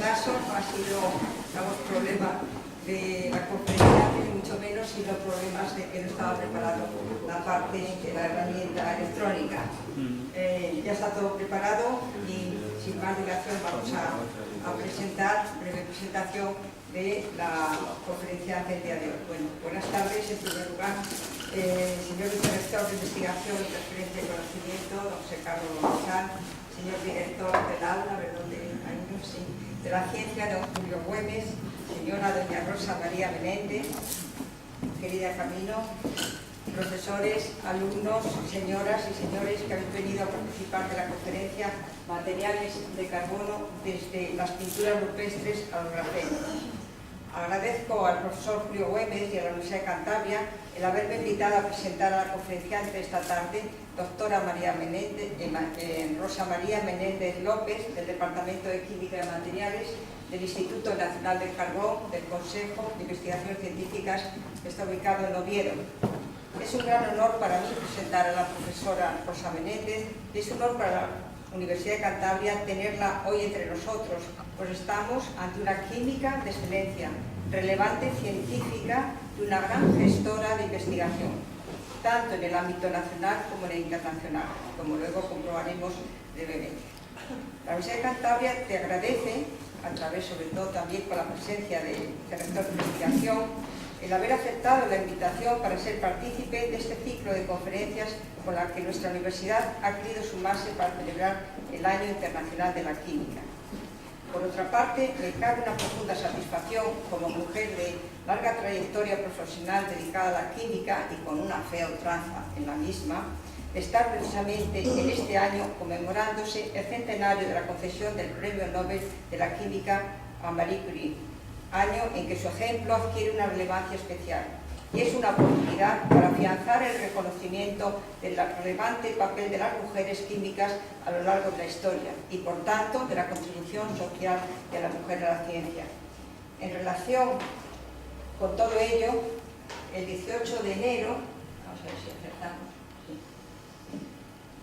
retraso no ha sido, digamos, problema de la conferencia, ni mucho menos, sino problemas de que no estaba preparado la parte de la herramienta electrónica. Ya está todo preparado y sin más dilación vamos a presentar, breve presentación de la conferencia del día de hoy. Bueno, buenas tardes. En primer lugar, señor vicerrector de Investigación y Transferencia de Conocimiento, don José Carlos Gonzal, señor director del aula, de la ciencia, don Julio Güemes, señora doña Rosa María Menéndez, querida Camino, profesores, alumnos, señoras y señores que habéis venido a participar de la conferencia Materiales de Carbono desde las pinturas rupestres a los grafenos. Agradezco al profesor Julio Güemes y a la Universidad de Cantabria el haberme invitado a presentar a la conferenciante esta tarde, doctora Rosa María Menéndez López, del Departamento de Química de Materiales, del Instituto Nacional del Carbón, del Consejo de Investigaciones Científicas, que está ubicado en Oviedo. Es un gran honor para mí presentar a la profesora Rosa Menéndez y es un honor para la Universidad de Cantabria tenerla hoy entre nosotros, pues estamos ante una química de excelencia, relevante científica y una gran gestora de investigación, tanto en el ámbito nacional como en el internacional, como luego comprobaremos brevemente. La Universidad de Cantabria te agradece, a través sobre todo también con la presencia del rector de investigación, el haber aceptado la invitación para ser partícipe de este ciclo de conferencias con la que nuestra universidad ha querido sumarse para celebrar el Año Internacional de la Química. Por otra parte, me cabe una profunda satisfacción como mujer de larga trayectoria profesional dedicada a la química y con una fea ultranza en la misma, de estar precisamente en este año conmemorándose el centenario de la concesión del Premio Nobel de la Química a Marie Curie, año en que su ejemplo adquiere una relevancia especial y es una oportunidad para afianzar el reconocimiento del relevante papel de las mujeres químicas a lo largo de la historia y, por tanto, de la contribución social de la mujer a la ciencia. En relación con todo ello, el 18 de enero, vamos a ver si acertamos,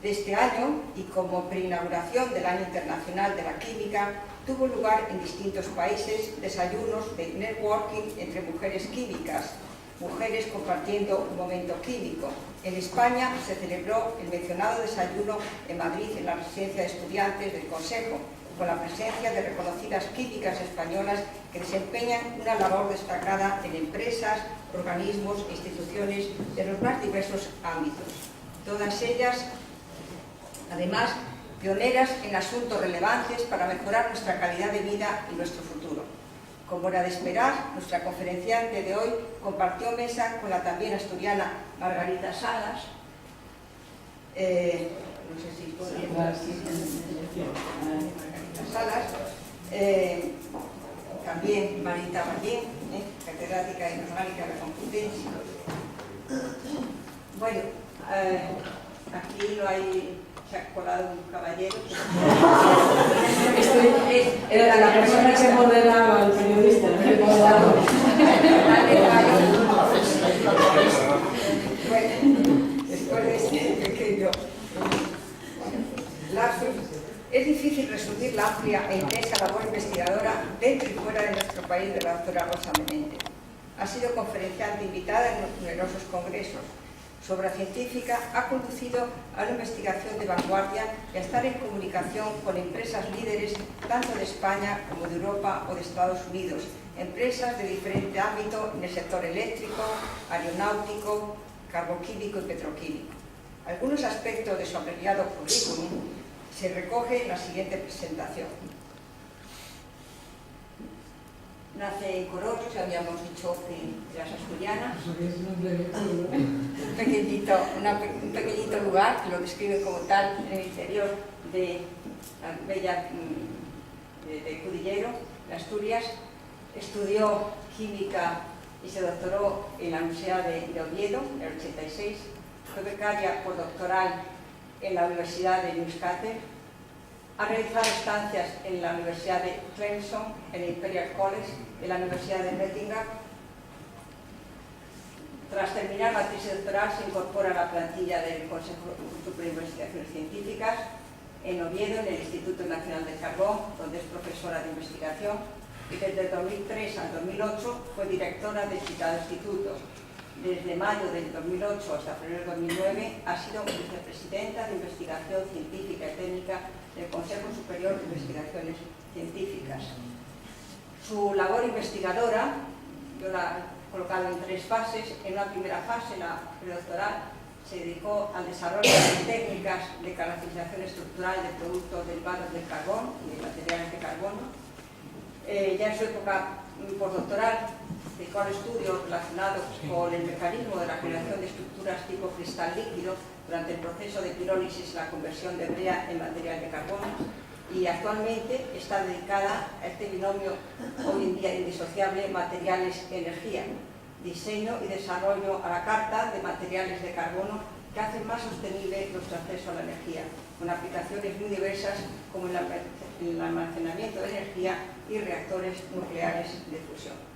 de este año, y como preinauguración del Año Internacional de la Química, tuvo lugar en distintos países desayunos de networking entre mujeres químicas, mujeres compartiendo un momento químico. En España se celebró el mencionado desayuno en Madrid, en la residencia de estudiantes del Consejo, con la presencia de reconocidas químicas españolas que desempeñan una labor destacada en empresas, organismos e instituciones de los más diversos ámbitos. Todas ellas, además, pioneras en asuntos relevantes para mejorar nuestra calidad de vida y nuestro futuro. Como era de esperar, nuestra conferenciante de hoy compartió mesa con la también asturiana Margarita Salas, no sé si podría Margarita Salas, también Marita Ballén, catedrática de Inorgánica de la Complutense. Bueno, aquí no hay... Se ha colado un caballero. Era la persona que moderaba al periodista. Después de este pequeño lapsus, es difícil resumir la amplia e intensa labor investigadora dentro y fuera de nuestro país de la doctora Rosa Menéndez. Ha sido conferenciante invitada en numerosos congresos. Su obra científica ha conducido a una investigación de vanguardia y a estar en comunicación con empresas líderes tanto de España como de Europa o de Estados Unidos, empresas de diferente ámbito en el sector eléctrico, aeronáutico, carboquímico y petroquímico. Algunos aspectos de su abreviado currículum se recogen en la siguiente presentación. Nace en Corozo, ya habíamos dicho que las asturianas, un pequeñito lugar que lo describe como tal en el interior de la bella de Cudillero, de Asturias. Estudió química y se doctoró en la Universidad de Oviedo en el 86. Fue becaria postdoctoral en la Universidad de Newcastle. Ha realizado estancias en la Universidad de Clemson, en el Imperial College, en la Universidad de Nottingham. Tras terminar la tesis doctoral se incorpora a la plantilla del Consejo Superior de Investigaciones Científicas. en Oviedo, en el Instituto Nacional del Carbón, donde es profesora de investigación, y desde el 2003 al 2008 fue directora del citado instituto. Desde mayo del 2008 hasta febrero del 2009 ha sido vicepresidenta de Investigación Científica y Técnica del Consejo Superior de Investigaciones Científicas. Su labor investigadora, yo la he colocado en 3 fases. En una primera fase, la predoctoral, se dedicó al desarrollo de técnicas de caracterización estructural de productos derivados del carbón y de materiales de carbono. Ya en su época postdoctoral dedicó al estudio relacionado con el mecanismo de la generación de estructuras tipo cristal líquido durante el proceso de pirólisis y la conversión de brea en material de carbono, y actualmente está dedicada a este binomio hoy en día indisociable materiales-energía, diseño y desarrollo a la carta de materiales de carbono que hacen más sostenible nuestro acceso a la energía, con aplicaciones muy diversas como el almacenamiento de energía y reactores nucleares de fusión.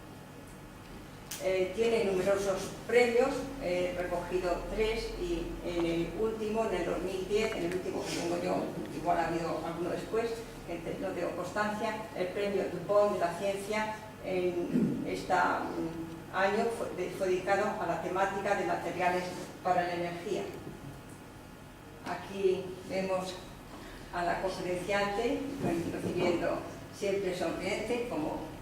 Tiene numerosos premios, he recogido 3, y en el último, en el 2010, en el último que tengo yo, igual ha habido alguno después, que no tengo constancia, el premio Dupont de la ciencia en este año fue dedicado a la temática de materiales para la energía. Aquí vemos a la conferenciante recibiendo, siempre sonriente, como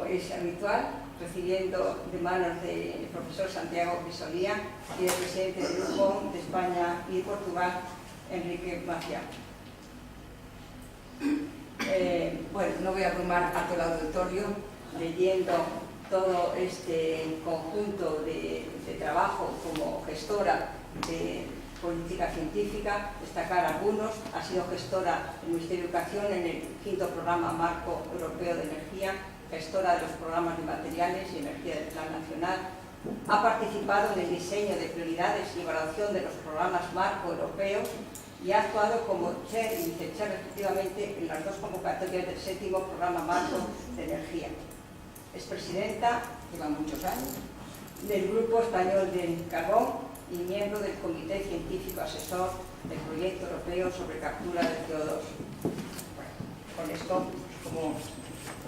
es habitual, recibiendo de manos del profesor Santiago Grisolía y del presidente del Grupo de España y Portugal, Enrique Maciá. Bueno, no voy a abrumar a todo el auditorio leyendo todo este conjunto de trabajo como gestora de política científica, destacar algunos. Ha sido gestora del Ministerio de Educación en el 5º Programa Marco Europeo de Energía, gestora de los programas de materiales y energía del Plan Nacional. Ha participado en el diseño de prioridades y evaluación de los programas marco europeos y ha actuado como chair y vicechair respectivamente en las 2 convocatorias del 7º Programa Marco de Energía. Es presidenta, lleva muchos años, del Grupo Español del Carbón y miembro del Comité Científico Asesor del Proyecto Europeo sobre Captura de CO2. Bueno, con esto, como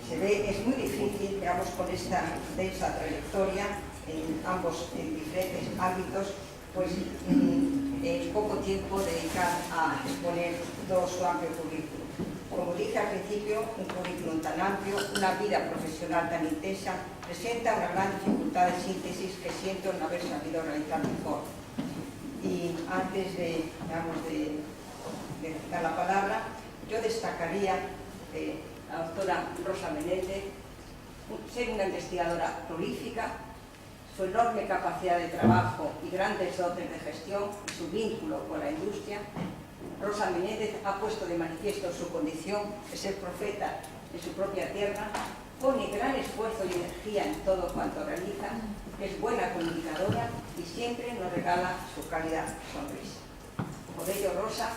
se ve, es muy difícil, digamos, con esta densa trayectoria en diferentes ámbitos, pues en poco tiempo dedicar a exponer todo su amplio currículum. Como dije al principio, un currículum tan amplio, una vida profesional tan intensa, presenta una gran dificultad de síntesis que siento no haber sabido realizar mejor. Y antes de dar la palabra, yo destacaría la doctora Rosa Menéndez, ser una investigadora prolífica, su enorme capacidad de trabajo y grandes dotes de gestión y su vínculo con la industria. Rosa Menéndez ha puesto de manifiesto su condición de ser profeta en su propia tierra, pone gran esfuerzo y energía en todo cuanto realiza, es buena comunicadora y siempre nos regala su cálida sonrisa. Por ello, Rosa,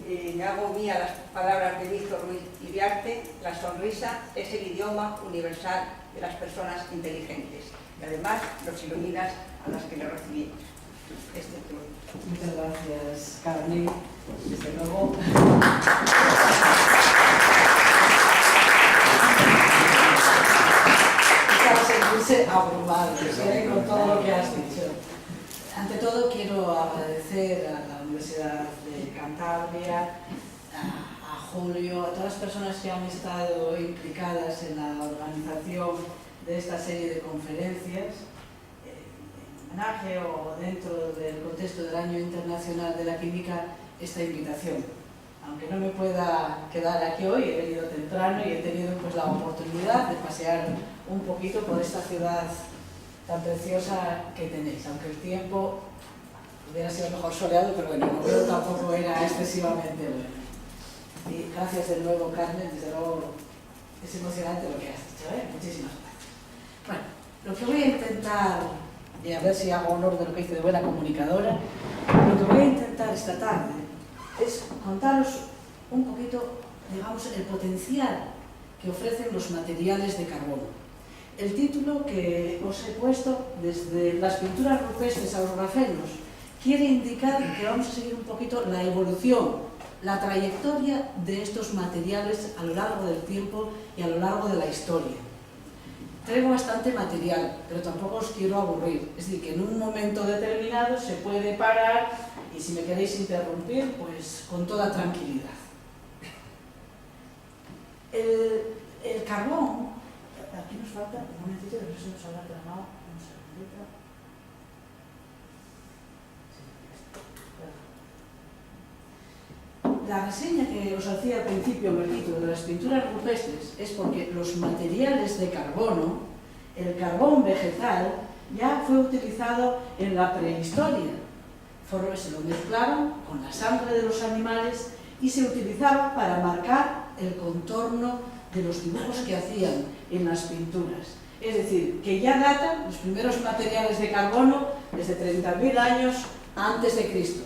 me hago mía las palabras de Víctor Ruiz Iriarte: la sonrisa es el idioma universal de las personas inteligentes y además los iluminas a las que le recibimos. Muchas gracias, Carmen. Desde luego. Estaba sentirse abrumados con todo lo que has dicho. Ante todo, quiero agradecer a la Universidad de Cantabria, a Julio, a todas las personas que han estado implicadas en la organización de esta serie de conferencias, en homenaje o dentro del contexto del Año Internacional de la Química, esta invitación. Aunque no me pueda quedar aquí hoy, he venido temprano y he tenido pues la oportunidad de pasear un poquito por esta ciudad tan preciosa que tenéis, aunque el tiempo hubiera sido mejor soleado, pero bueno, el novio tampoco era excesivamente bueno. Y gracias de nuevo, Carmen, desde luego es emocionante lo que has dicho, ¿eh? Muchísimas gracias. Bueno, lo que voy a intentar, y a ver si hago honor de lo que hice de buena comunicadora, lo que voy a intentar esta tarde es contaros un poquito, digamos, el potencial que ofrecen los materiales de carbono. El título que os he puesto, desde las pinturas rupestres a los graferos, quiere indicar que vamos a seguir un poquito la evolución, la trayectoria de estos materiales a lo largo del tiempo y a lo largo de la historia. Traigo bastante material, pero tampoco os quiero aburrir. Es decir, que en un momento determinado se puede parar y si me queréis interrumpir, pues con toda tranquilidad. El carbón, aquí nos falta un momentito, que no se nos habrá tramado, un segundito. La reseña que os hacía al principio, Merlito, de las pinturas rupestres, es porque los materiales de carbono, el carbón vegetal, ya fue utilizado en la prehistoria. Se lo mezclaron con la sangre de los animales y se utilizaba para marcar el contorno de los dibujos que hacían en las pinturas. Es decir, que ya datan los primeros materiales de carbono desde 30.000 años antes de Cristo.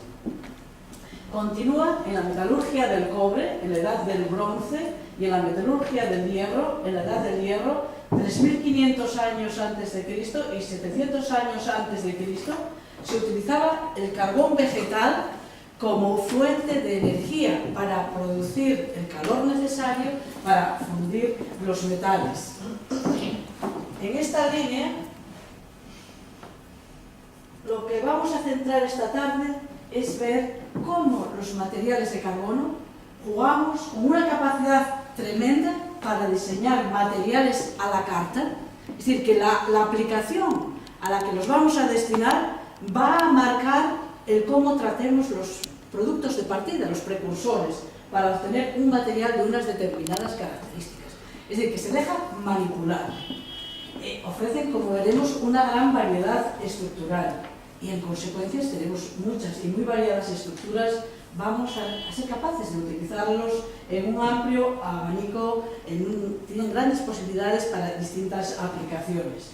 Continúa en la metalurgia del cobre, en la edad del bronce, y en la metalurgia del hierro, en la edad del hierro, 3.500 años antes de Cristo y 700 años antes de Cristo, se utilizaba el carbón vegetal como fuente de energía para producir el calor necesario para fundir los metales. En esta línea, lo que vamos a centrar esta tarde es ver cómo los materiales de carbono jugamos con una capacidad tremenda para diseñar materiales a la carta. Es decir, que la aplicación a la que los vamos a destinar va a marcar el cómo tratemos los productos de partida, los precursores, para obtener un material de unas determinadas características. Es decir, que se deja manipular. Ofrecen, como veremos, una gran variedad estructural y en consecuencia tenemos muchas y muy variadas estructuras. Vamos a ser capaces de utilizarlos en un amplio abanico, tienen grandes posibilidades para distintas aplicaciones.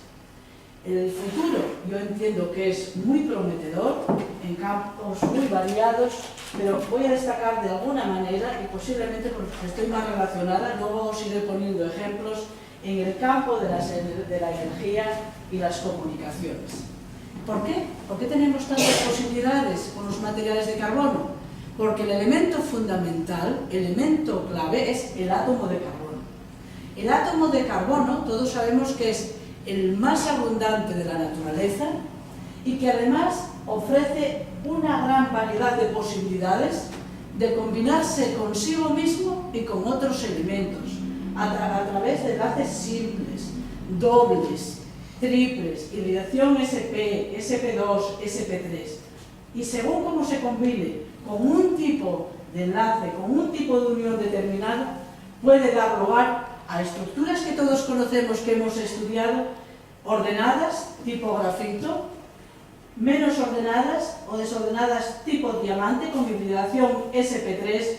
El futuro, yo entiendo que es muy prometedor en campos muy variados, pero voy a destacar de alguna manera, y posiblemente porque estoy más relacionada, luego os iré poniendo ejemplos, en el campo de la energía y las comunicaciones. ¿Por qué? ¿Por qué tenemos tantas posibilidades con los materiales de carbono? Porque el elemento fundamental, el elemento clave, es el átomo de carbono. El átomo de carbono, todos sabemos que es el más abundante de la naturaleza y que además ofrece una gran variedad de posibilidades de combinarse consigo mismo y con otros elementos a través de enlaces simples, dobles, triples, hibridación SP, SP2, SP3. Y según cómo se combine con un tipo de enlace, con un tipo de unión determinado, puede dar lugar a estructuras que todos conocemos, que hemos estudiado, ordenadas, tipo grafito, menos ordenadas o desordenadas, tipo diamante, con hibridación SP3,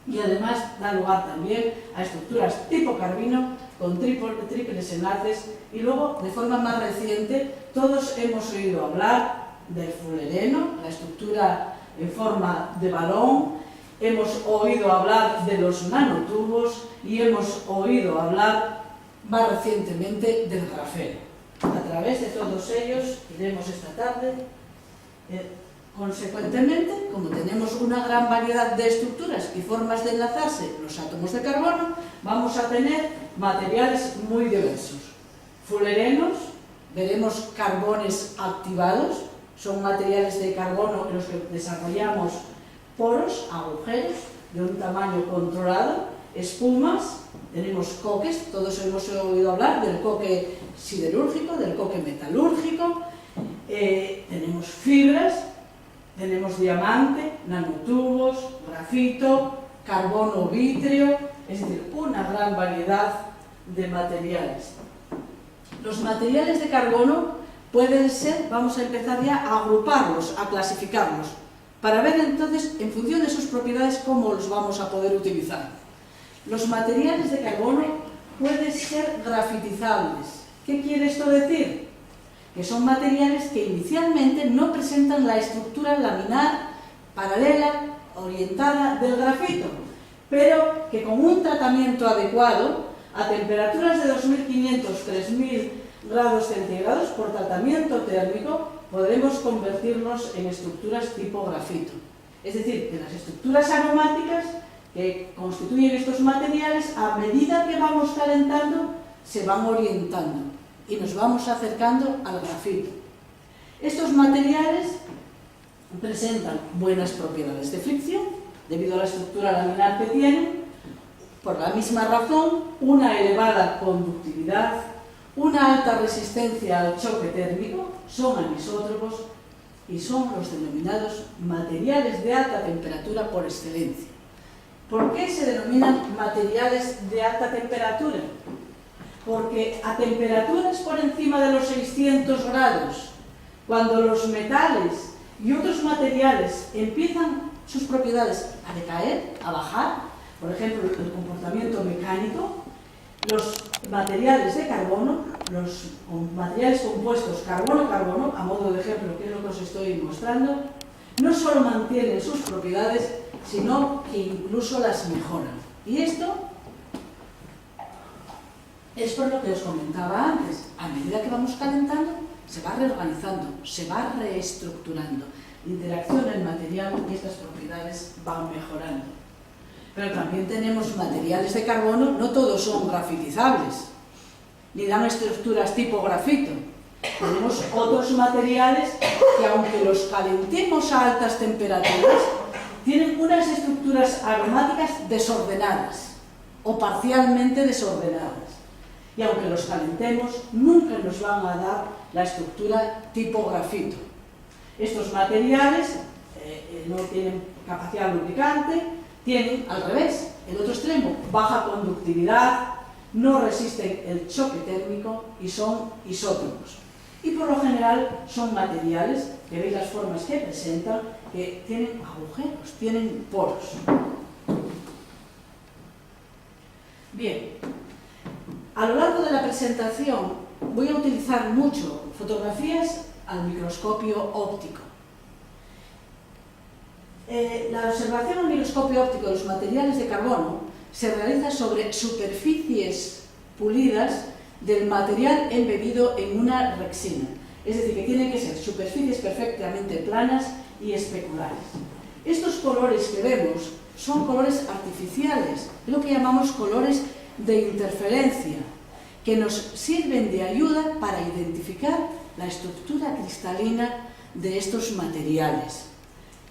y además da lugar también a estructuras tipo carbino, con triples enlaces, y luego, de forma más reciente, todos hemos oído hablar del fullereno, la estructura en forma de balón, hemos oído hablar de los nanotubos y hemos oído hablar más recientemente del grafeno. A través de todos ellos iremos esta tarde. Consecuentemente, como tenemos una gran variedad de estructuras y formas de enlazarse los átomos de carbono, vamos a tener materiales muy diversos. Fullerenos, veremos carbones activados, son materiales de carbono en los que desarrollamos poros, agujeros de un tamaño controlado, espumas, tenemos coques, todos hemos oído hablar del coque siderúrgico, del coque metalúrgico, tenemos fibras, tenemos diamante, nanotubos, grafito, carbono vítreo, es decir, una gran variedad de materiales. Los materiales de carbono pueden ser, vamos a empezar ya a agruparlos, a clasificarlos, para ver entonces, en función de sus propiedades, cómo los vamos a poder utilizar. Los materiales de carbono pueden ser grafitizables. ¿Qué quiere esto decir? Que son materiales que inicialmente no presentan la estructura laminar, paralela, orientada del grafito, pero que con un tratamiento adecuado, a temperaturas de 2500-3000 grados centígrados por tratamiento térmico, podremos convertirlos en estructuras tipo grafito. Es decir, que las estructuras aromáticas que constituyen estos materiales, a medida que vamos calentando, se van orientando y nos vamos acercando al grafito. Estos materiales presentan buenas propiedades de fricción, debido a la estructura laminar que tienen, por la misma razón, una elevada conductividad, una alta resistencia al choque térmico, son anisótropos y son los denominados materiales de alta temperatura por excelencia. ¿Por qué se denominan materiales de alta temperatura? Porque a temperaturas por encima de los 600 grados, cuando los metales y otros materiales empiezan sus propiedades a decaer, a bajar, por ejemplo, el comportamiento mecánico, los materiales de carbono, los materiales compuestos carbono-carbono, a modo de ejemplo, que es lo que os estoy mostrando, no solo mantienen sus propiedades, sino que incluso las mejoran. Y esto es por lo que os comentaba antes. A medida que vamos calentando, se va reorganizando, se va reestructurando. Interacciona el material y estas propiedades van mejorando. Pero también tenemos materiales de carbono, no todos son grafitizables, ni dan estructuras tipo grafito. Tenemos otros materiales que, aunque los calentemos a altas temperaturas, tienen unas estructuras aromáticas desordenadas o parcialmente desordenadas. Y aunque los calentemos, nunca nos van a dar la estructura tipo grafito. Estos materiales no tienen capacidad lubricante, tienen al revés, el otro extremo, baja conductividad, no resisten el choque térmico y son isótopos. Y por lo general son materiales, que veis las formas que presentan, que tienen agujeros, tienen poros. Bien, a lo largo de la presentación voy a utilizar mucho fotografías al microscopio óptico. La observación al microscopio óptico de los materiales de carbono se realiza sobre superficies pulidas del material embebido en una resina. Es decir, que tienen que ser superficies perfectamente planas y especulares. Estos colores que vemos son colores artificiales, lo que llamamos colores de interferencia, que nos sirven de ayuda para identificar la estructura cristalina de estos materiales.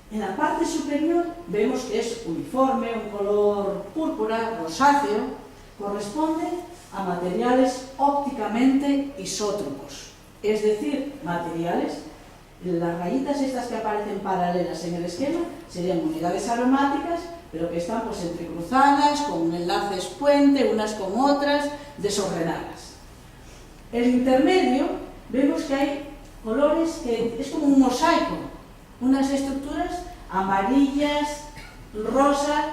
En la parte superior vemos que es uniforme, un color púrpura, rosáceo, corresponde a materiales ópticamente isótropos, es decir, materiales, las rayitas estas que aparecen paralelas en el esquema serían unidades aromáticas, pero que están pues entrecruzadas, con enlaces puente, unas con otras, desordenadas. El intermedio, vemos que hay colores que es como un mosaico, unas estructuras amarillas, rosa,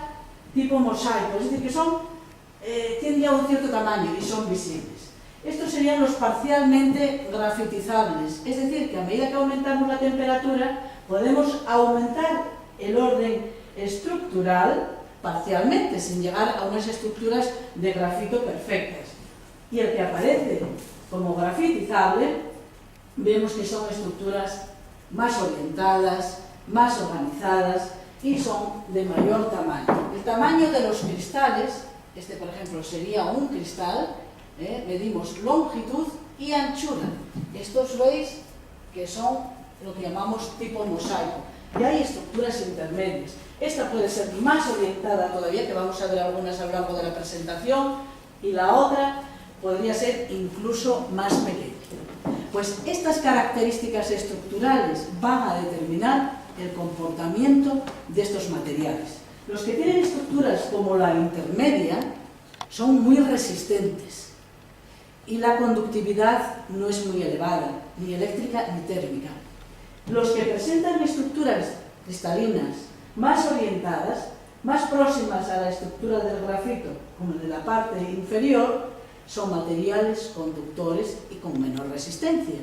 tipo mosaico, es decir, que son, tienen ya un cierto tamaño y son visibles. Estos serían los parcialmente grafitizables, es decir, que a medida que aumentamos la temperatura, podemos aumentar el orden estructural parcialmente, sin llegar a unas estructuras de grafito perfectas. Y el que aparece como grafitizable, vemos que son estructuras más orientadas, más organizadas y son de mayor tamaño. El tamaño de los cristales, este por ejemplo sería un cristal, medimos longitud y anchura. Estos veis que son lo que llamamos tipo mosaico. Y hay estructuras intermedias. Esta puede ser más orientada todavía, que vamos a ver algunas a lo largo de la presentación, y la otra podría ser incluso más pequeña. Pues estas características estructurales van a determinar el comportamiento de estos materiales. Los que tienen estructuras como la intermedia son muy resistentes y la conductividad no es muy elevada, ni eléctrica ni térmica. Los que presentan estructuras cristalinas más orientadas, más próximas a la estructura del grafito, como de la parte inferior, son materiales conductores y con menor resistencia.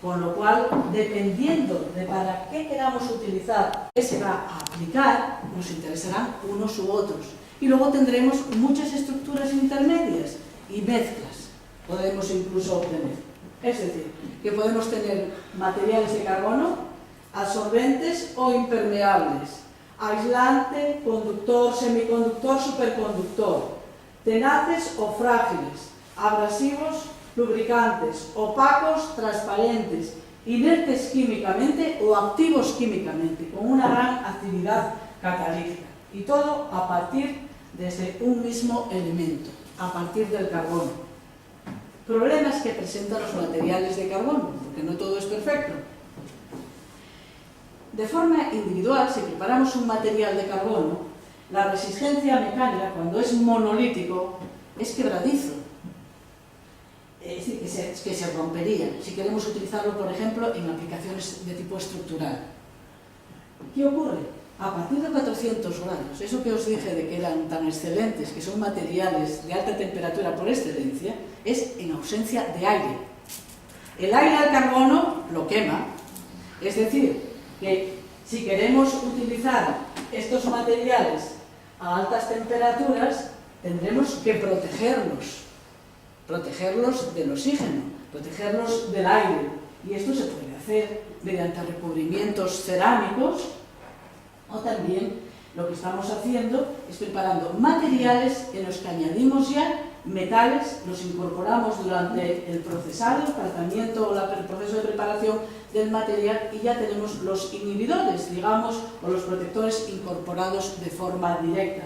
Con lo cual, dependiendo de para qué queramos utilizar, qué se va a aplicar, nos interesarán unos u otros. Y luego tendremos muchas estructuras intermedias y mezclas. Podemos incluso obtener. Es decir, que podemos tener materiales de carbono absorbentes o impermeables, aislante, conductor, semiconductor, superconductor, tenaces o frágiles, abrasivos, lubricantes, opacos, transparentes, inertes químicamente o activos químicamente, con una gran actividad catalítica. Y todo a partir desde un mismo elemento, a partir del carbono. Problemas que presentan los materiales de carbono, porque no todo es perfecto. De forma individual, si preparamos un material de carbono, la resistencia mecánica, cuando es monolítico, es quebradizo. Es decir, que se rompería, si queremos utilizarlo, por ejemplo, en aplicaciones de tipo estructural. ¿Qué ocurre? A partir de 400 grados, eso que os dije de que eran tan excelentes, que son materiales de alta temperatura por excelencia, es en ausencia de aire. El aire al carbono lo quema, es decir, que si queremos utilizar estos materiales a altas temperaturas, tendremos que protegerlos del oxígeno, protegerlos del aire. Y esto se puede hacer mediante recubrimientos cerámicos, o también lo que estamos haciendo es preparando materiales en los que añadimos ya metales, los incorporamos durante el procesado, el tratamiento o el proceso de preparación del material, y ya tenemos los inhibidores, digamos, o los protectores incorporados de forma directa.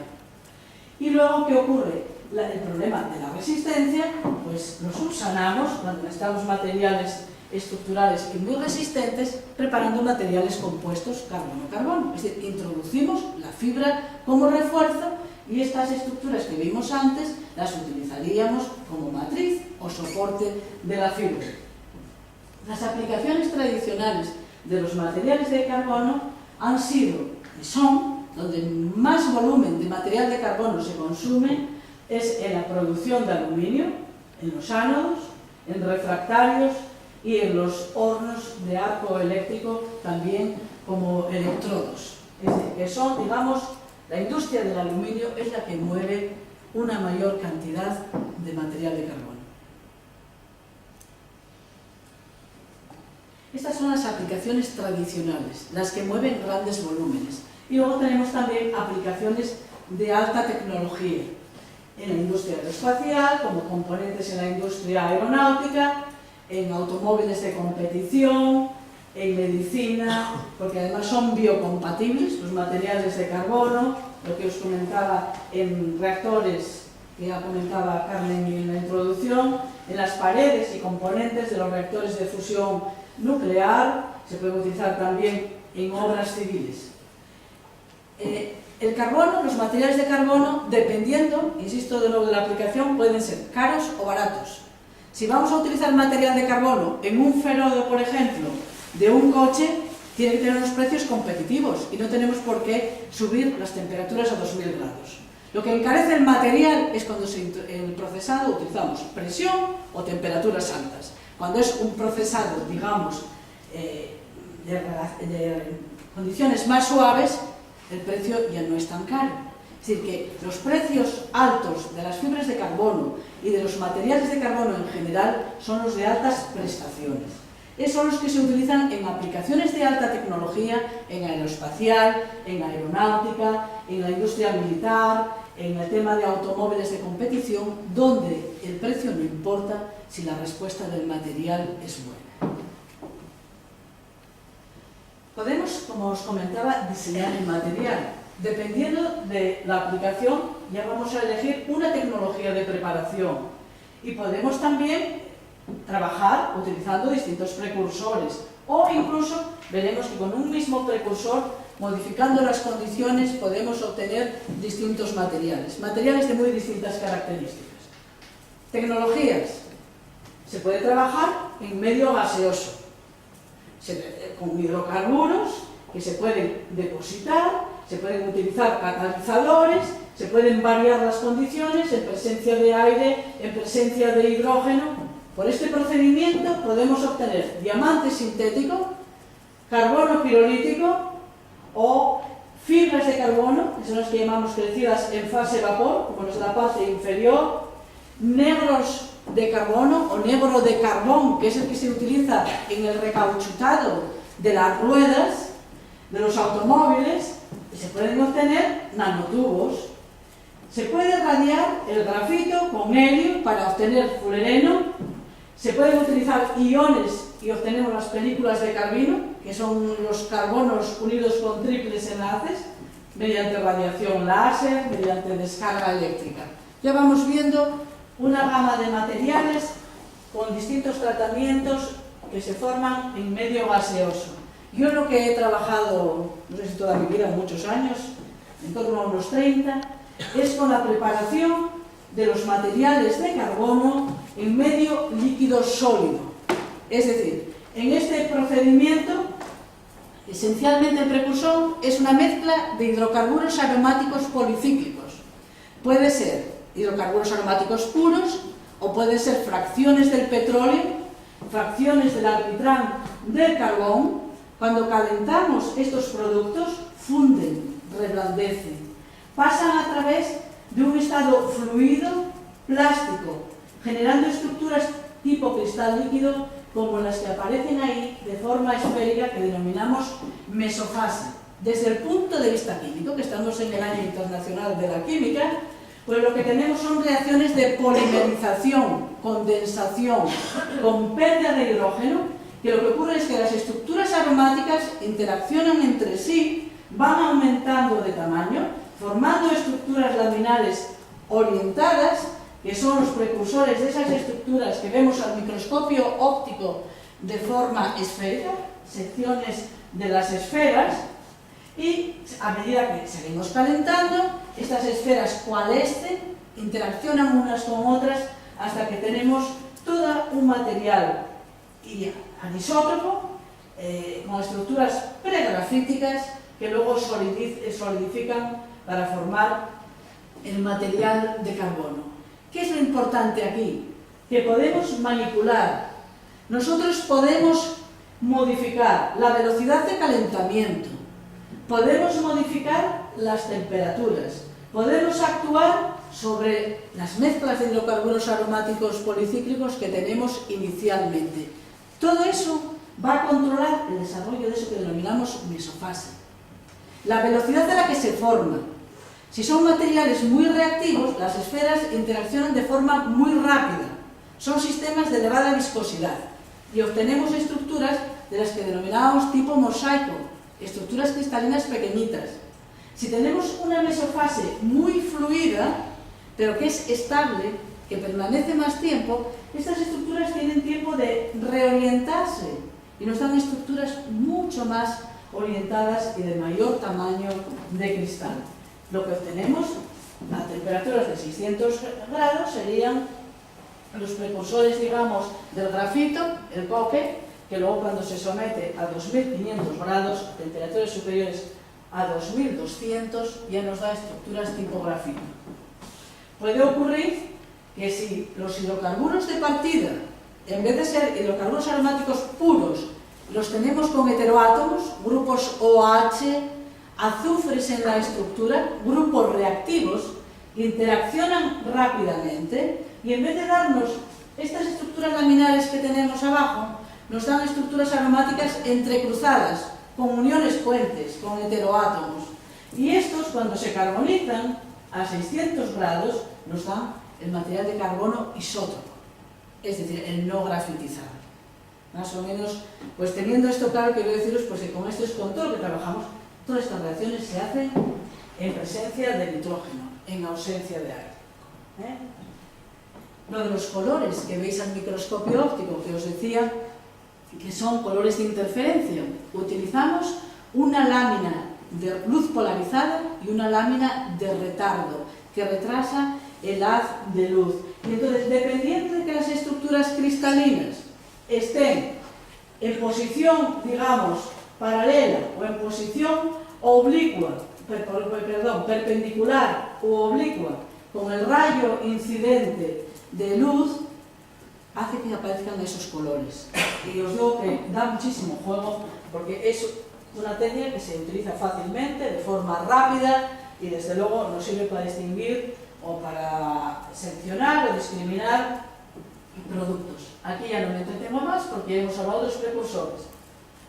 Y luego, ¿qué ocurre? El problema de la resistencia, pues lo subsanamos cuando necesitamos materiales estructurales y muy resistentes, preparando materiales compuestos carbono-carbono. Es decir, introducimos la fibra como refuerzo y estas estructuras que vimos antes las utilizaríamos como matriz o soporte de la fibra. Las aplicaciones tradicionales de los materiales de carbono han sido y son, donde más volumen de material de carbono se consume, es en la producción de aluminio, en los ánodos, en refractarios y en los hornos de arco eléctrico, también como electrodos. Es decir, que son, digamos, la industria del aluminio es la que mueve una mayor cantidad de material de carbono. Estas son las aplicaciones tradicionales, las que mueven grandes volúmenes. Y luego tenemos también aplicaciones de alta tecnología en la industria aeroespacial, como componentes en la industria aeronáutica, en automóviles de competición, en medicina, porque además son biocompatibles, los materiales de carbono, lo que os comentaba en reactores, que ya comentaba Carmen en la introducción, en las paredes y componentes de los reactores de fusión nuclear, se puede utilizar también en obras civiles. El carbono, los materiales de carbono, dependiendo, insisto de nuevo de la aplicación, pueden ser caros o baratos. Si vamos a utilizar material de carbono en un ferodo, por ejemplo, de un coche, tiene que tener unos precios competitivos y no tenemos por qué subir las temperaturas a 2000 grados. Lo que encarece el material es cuando en el procesado utilizamos presión o temperaturas altas. Cuando es un procesado, digamos, de condiciones más suaves, el precio ya no es tan caro. Es decir, que los precios altos de las fibras de carbono y de los materiales de carbono en general son los de altas prestaciones. Son los que se utilizan en aplicaciones de alta tecnología, en aeroespacial, en aeronáutica, en la industria militar, en el tema de automóviles de competición, donde el precio no importa si la respuesta del material es buena. Podemos, como os comentaba, diseñar el material. Dependiendo de la aplicación, ya vamos a elegir una tecnología de preparación. Y podemos también trabajar utilizando distintos precursores. O incluso veremos que con un mismo precursor, modificando las condiciones, podemos obtener distintos materiales. Materiales de muy distintas características. Tecnologías. Se puede trabajar en medio gaseoso, con hidrocarburos que se pueden depositar, se pueden utilizar catalizadores, se pueden variar las condiciones en presencia de aire, en presencia de hidrógeno. Por este procedimiento podemos obtener diamante sintético, carbono pirolítico o fibras de carbono, que son las que llamamos crecidas en fase vapor, como es la parte inferior, negros de carbono o negro de carbón, que es el que se utiliza en el recauchutado de las ruedas de los automóviles, se pueden obtener nanotubos. Se puede radiar el grafito con helio para obtener fullereno. Se pueden utilizar iones y obtenemos las películas de carbino, que son los carbonos unidos con triples enlaces, mediante radiación láser, mediante descarga eléctrica. Ya vamos viendo una gama de materiales con distintos tratamientos que se forman en medio gaseoso. Yo lo que he trabajado, no sé si toda mi vida, muchos años, en torno a unos 30, es con la preparación de los materiales de carbono en medio líquido sólido. Es decir, en este procedimiento, esencialmente el precursor es una mezcla de hidrocarburos aromáticos policíclicos. Puede ser hidrocarburos aromáticos puros o pueden ser fracciones del petróleo, fracciones del alquitrán del carbón. Cuando calentamos estos productos, funden, reblandecen, pasan a través de un estado fluido plástico, generando estructuras tipo cristal líquido como las que aparecen ahí de forma esférica que denominamos mesofase. Desde el punto de vista químico, que estamos en el Año Internacional de la Química, pues lo que tenemos son reacciones de polimerización, condensación, con pérdida de hidrógeno, que lo que ocurre es que las estructuras aromáticas interaccionan entre sí, van aumentando de tamaño, formando estructuras laminares orientadas, que son los precursores de esas estructuras que vemos al microscopio óptico de forma esférica, secciones de las esferas, y a medida que seguimos calentando, estas esferas coalescen, interaccionan unas con otras, hasta que tenemos todo un material anisótropo, con estructuras pregrafíticas que luego solidifican para formar el material de carbono. ¿Qué es lo importante aquí? Que podemos manipular. Nosotros podemos modificar la velocidad de calentamiento, podemos modificar las temperaturas, podemos actuar sobre las mezclas de hidrocarburos aromáticos policíclicos que tenemos inicialmente. Todo eso va a controlar el desarrollo de eso que denominamos mesofase. La velocidad a la que se forma. Si son materiales muy reactivos, las esferas interaccionan de forma muy rápida. Son sistemas de elevada viscosidad y obtenemos estructuras de las que denominamos tipo mosaico, estructuras cristalinas pequeñitas. Si tenemos una mesofase muy fluida, pero que es estable, que permanece más tiempo, estas estructuras tienen tiempo de reorientarse y nos dan estructuras mucho más orientadas y de mayor tamaño de cristal. Lo que obtenemos a temperaturas de 600 grados serían los precursores, digamos, del grafito, el coque, que luego cuando se somete a 2500 grados, a temperaturas superiores a 2200, ya nos da estructuras tipo grafito. Puede ocurrir que si los hidrocarburos de partida, en vez de ser hidrocarburos aromáticos puros, los tenemos con heteroátomos, grupos OH, azufres en la estructura, grupos reactivos, interaccionan rápidamente y en vez de darnos estas estructuras laminares que tenemos abajo, nos dan estructuras aromáticas entrecruzadas, con uniones puentes, con heteroátomos. Y estos, cuando se carbonizan a 600 grados, nos dan el material de carbono isótopo, es decir, el no grafitizado. Más o menos, pues teniendo esto claro, quiero deciros pues, que con esto es con todo lo que trabajamos. Todas estas reacciones se hacen en presencia de nitrógeno, en ausencia de aire. Lo de los colores que veis al microscopio óptico, que os decía que son colores de interferencia, utilizamos una lámina de luz polarizada y una lámina de retardo, que retrasa el haz de luz. Y entonces, dependiendo de que las estructuras cristalinas estén en posición, digamos, paralela o en posición oblicua, perpendicular o oblicua con el rayo incidente de luz, hace que aparezcan esos colores. Y os digo que da muchísimo juego porque es una técnica que se utiliza fácilmente, de forma rápida y desde luego nos sirve para distinguir o para seleccionar o discriminar productos. Aquí ya no me entretengo más porque hemos hablado de los precursores.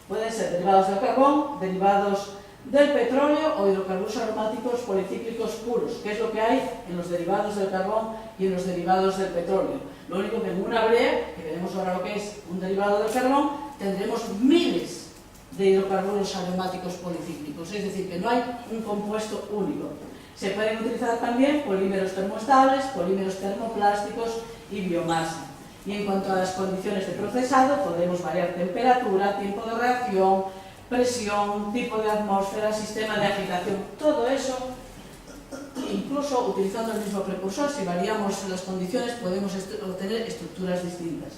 Pueden ser derivados del carbón, derivados del petróleo o hidrocarburos aromáticos policíclicos puros, que es lo que hay en los derivados del carbón y en los derivados del petróleo. Lo único que en una brea, que veremos ahora lo que es un derivado del carbón, tendremos miles de hidrocarburos aromáticos policíclicos, es decir, que no hay un compuesto único. Se pueden utilizar también polímeros termoestables, polímeros termoplásticos y biomasa. Y en cuanto a las condiciones de procesado, podemos variar temperatura, tiempo de reacción, presión, tipo de atmósfera, sistema de agitación, todo eso, incluso utilizando el mismo precursor, si variamos las condiciones podemos obtener estructuras distintas.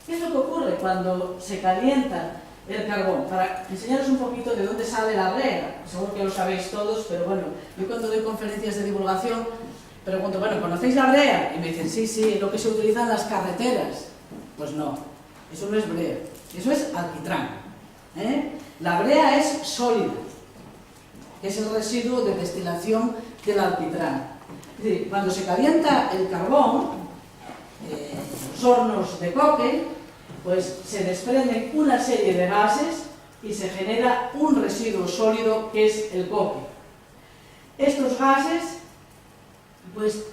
¿Qué es lo que ocurre cuando se calienta el carbón? Para enseñaros un poquito de dónde sale la brea, seguro que lo sabéis todos, pero bueno, yo cuando doy conferencias de divulgación pregunto, bueno, ¿conocéis la brea? Y me dicen, sí, sí, es lo que se utiliza en las carreteras. Pues no, eso no es brea, eso es alquitrán. La brea es sólida, es el residuo de destilación del alquitrán. Es decir, cuando se calienta el carbón, los hornos de coque, pues se desprenden una serie de gases y se genera un residuo sólido que es el coque. Estos gases pues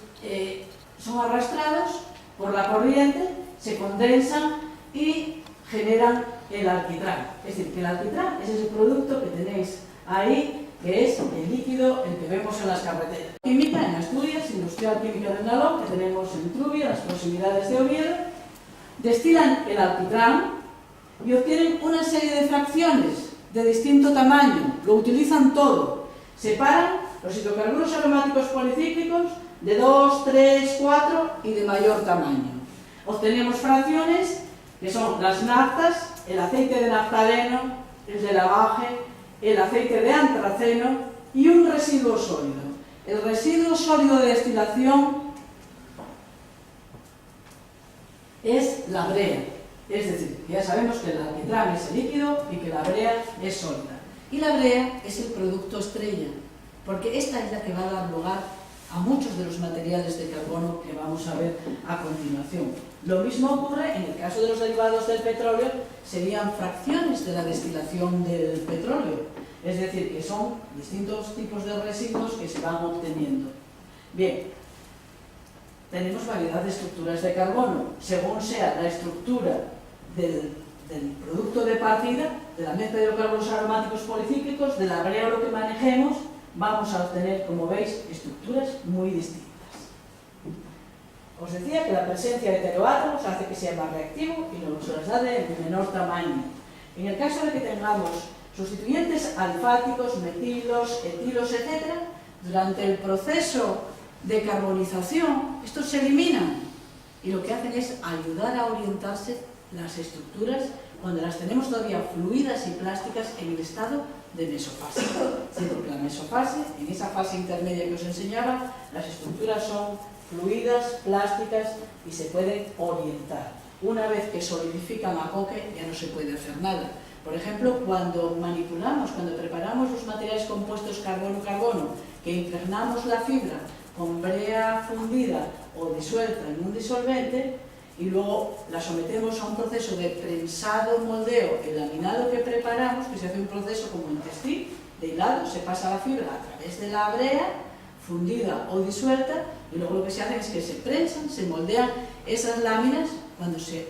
son arrastrados por la corriente, se condensan y generan el alquitrán. Es decir, que el alquitrán es ese producto que tenéis ahí, que es el líquido, el que vemos en las carreteras. Química en Asturias, Industrial Química del Nalón, que tenemos en Trubia, en las proximidades de Oviedo, destilan el alquitrán y obtienen una serie de fracciones de distinto tamaño, lo utilizan todo, separan los hidrocarburos aromáticos policíclicos de 2, 3, 4 y de mayor tamaño. Obtenemos fracciones que son las naftas, el aceite de naftaleno, el de lavaje, el aceite de antraceno y un residuo sólido. El residuo sólido de destilación es la brea, es decir, que ya sabemos que el alquitrán es el líquido y que la brea es sólida. Y la brea es el producto estrella, porque esta es la que va a dar lugar a muchos de los materiales de carbono que vamos a ver a continuación. Lo mismo ocurre en el caso de los derivados del petróleo, serían fracciones de la destilación del petróleo, es decir, que son distintos tipos de residuos que se van obteniendo. Bien, tenemos variedad de estructuras de carbono, según sea la estructura del producto de partida, de la mezcla de hidrocarburos aromáticos policíclicos, de la brea o lo que manejemos, vamos a obtener, como veis, estructuras muy distintas. Os decía que la presencia de heteroátomos hace que sea más reactivo y nos las da de menor tamaño. En el caso de que tengamos sustituyentes alfáticos, metilos, etilos, etc., durante el proceso de carbonización, estos se eliminan y lo que hacen es ayudar a orientarse las estructuras cuando las tenemos todavía fluidas y plásticas en el estado de mesofase. Sí, porque la mesofase, en esa fase intermedia que os enseñaba, las estructuras son fluidas, plásticas y se pueden orientar. Una vez que solidifican a coque ya no se puede hacer nada. Por ejemplo, cuando manipulamos, cuando preparamos los materiales compuestos carbono-carbono, que impregnamos la fibra con brea fundida o disuelta en un disolvente y luego la sometemos a un proceso de prensado, moldeo, el laminado que preparamos, que se hace un proceso como en textil, de hilado, se pasa la fibra a través de la brea fundida o disuelta y luego lo que se hace es que se prensan, se moldean esas láminas. Cuando se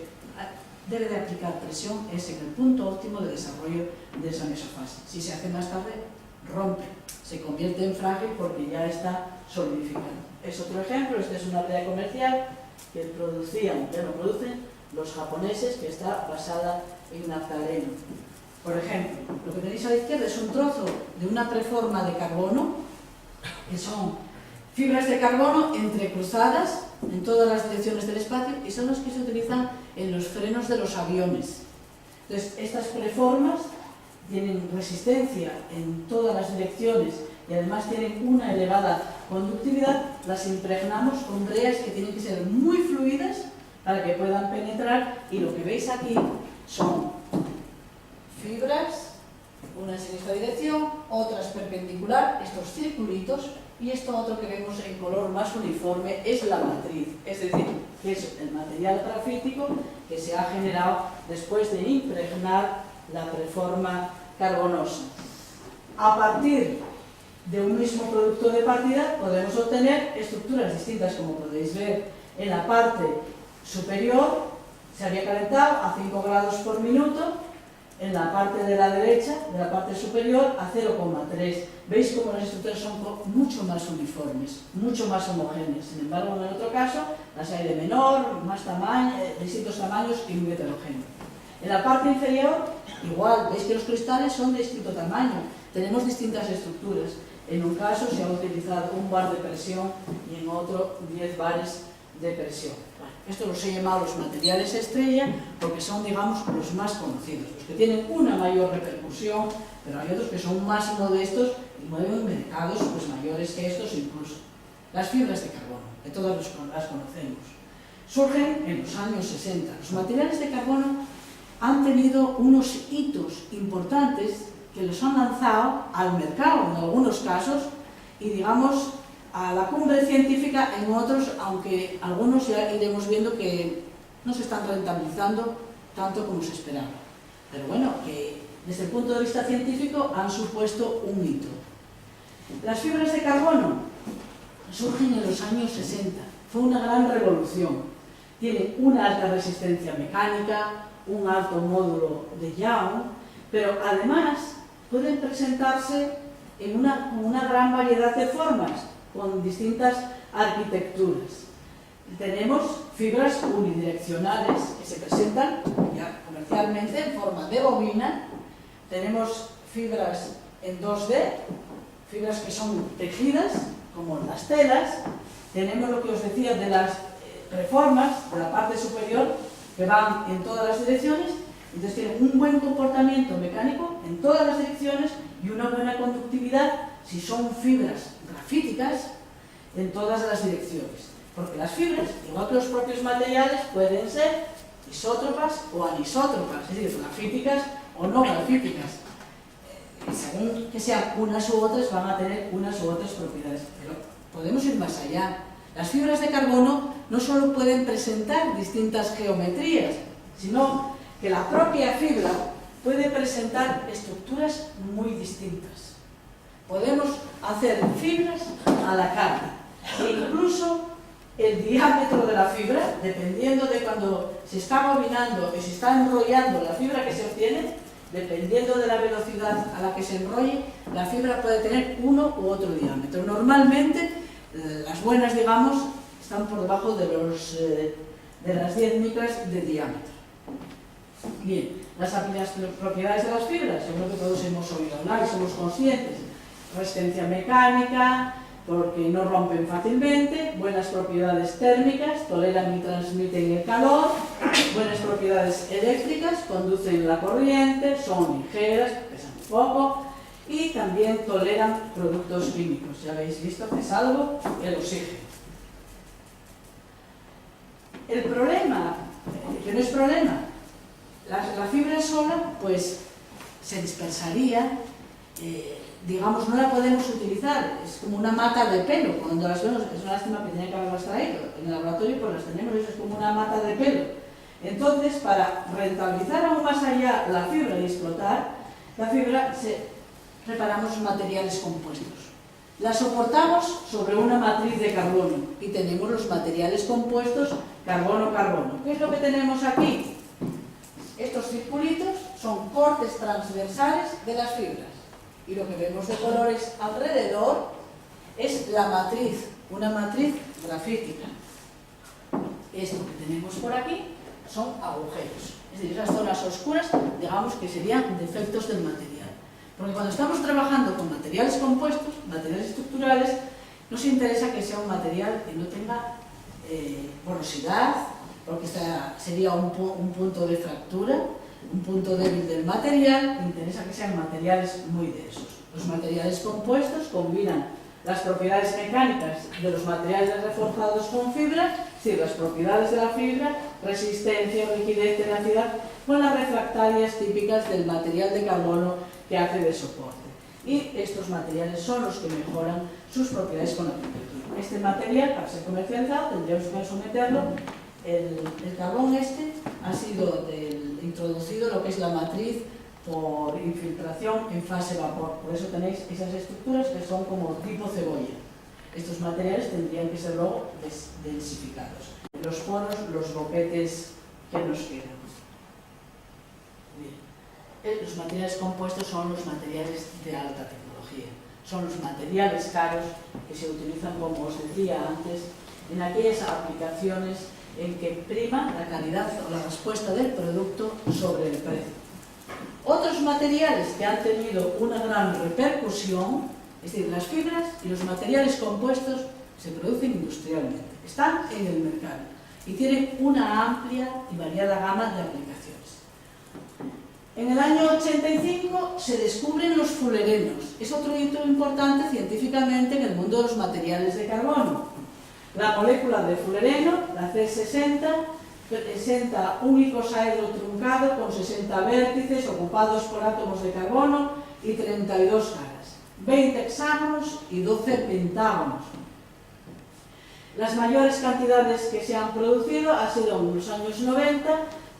debe de aplicar presión es en el punto óptimo de desarrollo de esa mesofase. Si se hace más tarde, rompe, se convierte en frágil porque ya está solidificado. Es otro ejemplo, esta es una brea comercial que producen los japoneses, que está basada en naftaleno. Por ejemplo, lo que tenéis a la izquierda es un trozo de una preforma de carbono, que son fibras de carbono entrecruzadas en todas las direcciones del espacio y son las que se utilizan en los frenos de los aviones. Entonces, estas preformas tienen resistencia en todas las direcciones y además tienen una elevada conductividad, las impregnamos con breas que tienen que ser muy fluidas para que puedan penetrar y lo que veis aquí son fibras, unas en esta dirección, otras perpendicular, estos circulitos, y esto otro que vemos en color más uniforme es la matriz, es decir, que es el material grafítico que se ha generado después de impregnar la preforma carbonosa. A partir de un mismo producto de partida podemos obtener estructuras distintas, como podéis ver en la parte superior se había calentado a 5 grados por minuto, en la parte de la derecha, de la parte superior, a 0,3. Veis cómo las estructuras son mucho más uniformes, mucho más homogéneas. Sin embargo, en el otro caso, las hay de menor, más tamaño, distintos tamaños y muy heterogéneos. En la parte inferior, igual, veis que los cristales son de distinto tamaño, tenemos distintas estructuras. En un caso se ha utilizado un bar de presión y en otro 10 bares de presión. Bueno, esto los he llamado los materiales estrella porque son, digamos, los más conocidos, los que tienen una mayor repercusión, pero hay otros que son más modestos y mueven mercados pues, mayores que estos incluso. Las fibras de carbono, que todas las conocemos, surgen en los años 60. Los materiales de carbono han tenido unos hitos importantes que los han lanzado al mercado en algunos casos y, digamos, a la cumbre científica en otros, aunque algunos ya iremos viendo que no se están rentabilizando tanto como se esperaba. Pero bueno, que desde el punto de vista científico han supuesto un hito. Las fibras de carbono surgen en los años 60. Fue una gran revolución. Tienen una alta resistencia mecánica, un alto módulo de Young, pero además pueden presentarse en una gran variedad de formas, con distintas arquitecturas. Tenemos fibras unidireccionales que se presentan ya comercialmente en forma de bobina. Tenemos fibras en 2D, fibras que son tejidas, como las telas. Tenemos lo que os decía de las reformas de la parte superior que van en todas las direcciones. Entonces tienen un buen comportamiento mecánico en todas las direcciones y una buena conductividad si son fibras grafíticas en todas las direcciones. Porque las fibras, igual que los propios materiales, pueden ser isótropas o anisótropas, es decir, grafíticas o no grafíticas. Según que sean unas u otras, van a tener unas u otras propiedades. Pero podemos ir más allá. Las fibras de carbono no solo pueden presentar distintas geometrías, sino que la propia fibra puede presentar estructuras muy distintas. Podemos hacer fibras a la carta e incluso el diámetro de la fibra, dependiendo de cuando se está bobinando y se está enrollando la fibra que se obtiene, dependiendo de la velocidad a la que se enrolle, la fibra puede tener uno u otro diámetro. Normalmente, las buenas, digamos, están por debajo de las 10 micras de diámetro. Bien, las propiedades de las fibras, seguro que todos hemos oído hablar y somos conscientes. Resistencia mecánica, porque no rompen fácilmente, buenas propiedades térmicas, toleran y transmiten el calor, buenas propiedades eléctricas, conducen la corriente, son ligeras, pesan poco y también toleran productos químicos. Ya habéis visto que salvo el oxígeno. El problema, que no es problema, la fibra sola pues se dispersaría, digamos, no la podemos utilizar, es como una mata de pelo. Cuando las vemos, es una lástima que tenía que haberlas traído, en el laboratorio pues las tenemos, es como una mata de pelo. Entonces, para rentabilizar aún más allá la fibra y explotar la fibra, preparamos materiales compuestos. La soportamos sobre una matriz de carbono y tenemos los materiales compuestos carbono-carbono. ¿Qué es lo que tenemos aquí? Estos circulitos son cortes transversales de las fibras. Y lo que vemos de colores alrededor es la matriz, una matriz grafítica. Esto que tenemos por aquí son agujeros. Es decir, esas zonas oscuras, digamos que serían defectos del material. Porque cuando estamos trabajando con materiales compuestos, materiales estructurales, nos interesa que sea un material que no tenga porosidad, porque sería un punto de fractura, un punto débil del material. Me interesa que sean materiales muy densos. Los materiales compuestos combinan las propiedades mecánicas de los materiales reforzados con fibra, es decir, las propiedades de la fibra, resistencia, rigidez, tenacidad, con las refractarias típicas del material de carbono que hace de soporte. Y estos materiales son los que mejoran sus propiedades con la arquitectura. Este material, para ser comercializado, tendríamos que someterlo. El carbón ha sido introducido lo que es la matriz por infiltración en fase vapor. Por eso tenéis esas estructuras que son como tipo cebolla. Estos materiales tendrían que ser luego densificados. Los poros, los boquetes que nos quedan. Bien. Los materiales compuestos son los materiales de alta tecnología. Son los materiales caros que se utilizan, como os decía antes, en aquellas aplicaciones en que prima la calidad o la respuesta del producto sobre el precio. Otros materiales que han tenido una gran repercusión, es decir, las fibras y los materiales compuestos se producen industrialmente, están en el mercado y tienen una amplia y variada gama de aplicaciones. En el año 85 se descubren los fullerenos. Es otro hito importante científicamente en el mundo de los materiales de carbono. La molécula de fullereno, la C60, presenta un icosaedro truncado con 60 vértices ocupados por átomos de carbono y 32 caras, 20 hexágonos y 12 pentágonos. Las mayores cantidades que se han producido han sido en los años 90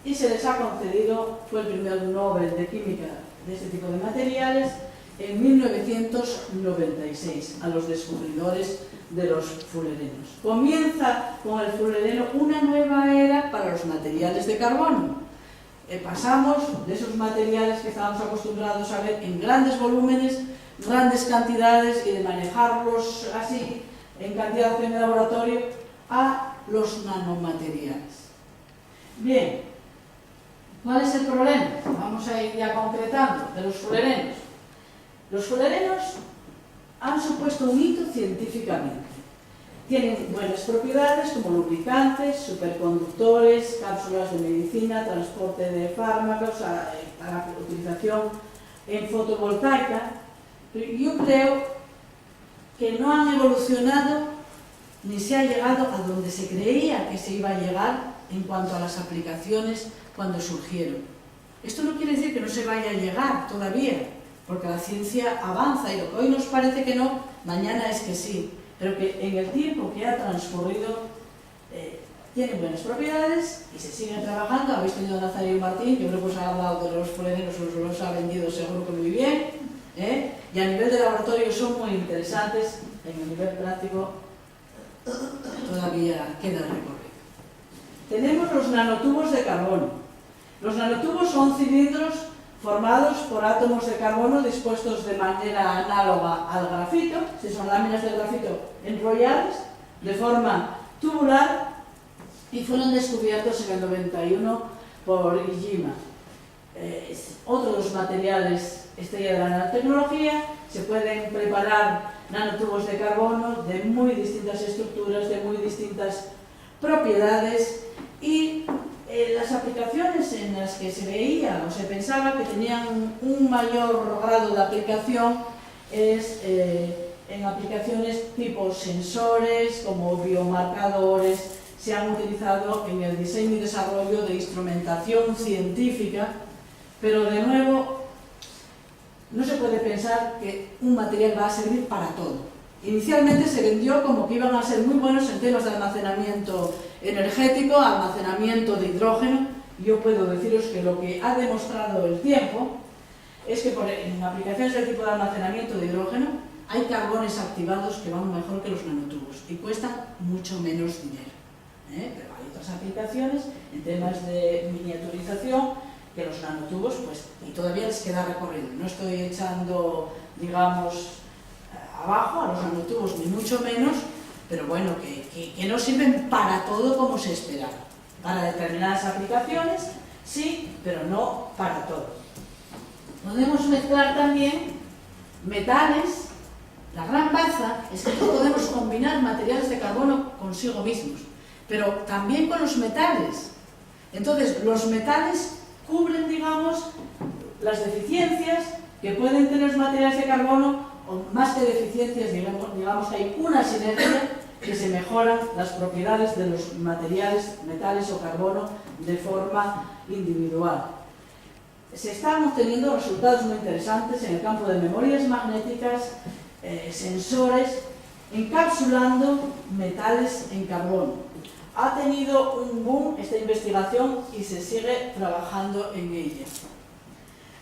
y se les ha concedido, fue el primer Nobel de Química de este tipo de materiales, en 1996 a los descubridores de los fullerenos. Comienza con el fullereno una nueva era para los materiales de carbono. Pasamos de esos materiales que estábamos acostumbrados a ver en grandes volúmenes, grandes cantidades y de manejarlos así en cantidad en el laboratorio a los nanomateriales. Bien, ¿cuál es el problema? Vamos a ir ya concretando de los fullerenos. Los fullerenos han supuesto un hito científicamente. Tienen buenas propiedades como lubricantes, superconductores, cápsulas de medicina, transporte de fármacos, para utilización en fotovoltaica. Pero yo creo que no han evolucionado ni se ha llegado a donde se creía que se iba a llegar en cuanto a las aplicaciones cuando surgieron. Esto no quiere decir que no se vaya a llegar todavía, porque la ciencia avanza y lo que hoy nos parece que no, mañana es que sí, pero que en el tiempo que ha transcurrido tienen buenas propiedades y se siguen trabajando. Habéis tenido a Nazario Martín, que creo que os ha hablado de los fullerenos, os los ha vendido seguro que muy bien, y a nivel de laboratorio son muy interesantes, en el nivel práctico todavía queda recorrido. Tenemos los nanotubos de carbono. Los nanotubos son cilindros formados por átomos de carbono dispuestos de manera análoga al grafito, si son láminas de grafito enrolladas de forma tubular, y fueron descubiertos en el 91 por Ijima. Otro de los materiales estrella de la nanotecnología. Se pueden preparar nanotubos de carbono de muy distintas estructuras, de muy distintas propiedades, y las aplicaciones en las que se veía o se pensaba que tenían un mayor grado de aplicación es en aplicaciones tipo sensores, como biomarcadores. Se han utilizado en el diseño y desarrollo de instrumentación científica, pero de nuevo no se puede pensar que un material va a servir para todo. Inicialmente se vendió como que iban a ser muy buenos en temas de almacenamiento energético, almacenamiento de hidrógeno. Yo puedo deciros que lo que ha demostrado el tiempo es que en aplicaciones del tipo de almacenamiento de hidrógeno hay carbones activados que van mejor que los nanotubos y cuestan mucho menos dinero. Pero hay otras aplicaciones en temas de miniaturización que los nanotubos, pues, y todavía les queda recorrido. No estoy echando, digamos, abajo a los nanotubos, ni mucho menos, pero bueno, que no sirven para todo como se esperaba. Para determinadas aplicaciones, sí, pero no para todo. Podemos mezclar también metales. La gran baza es que no podemos combinar materiales de carbono consigo mismos, pero también con los metales. Entonces, los metales cubren, digamos, las deficiencias que pueden tener los materiales de carbono, o más que deficiencias, digamos que hay una sinergia que se mejoran las propiedades de los materiales, metales o carbono de forma individual. Se están obteniendo resultados muy interesantes en el campo de memorias magnéticas, sensores, encapsulando metales en carbono. Ha tenido un boom esta investigación y se sigue trabajando en ella.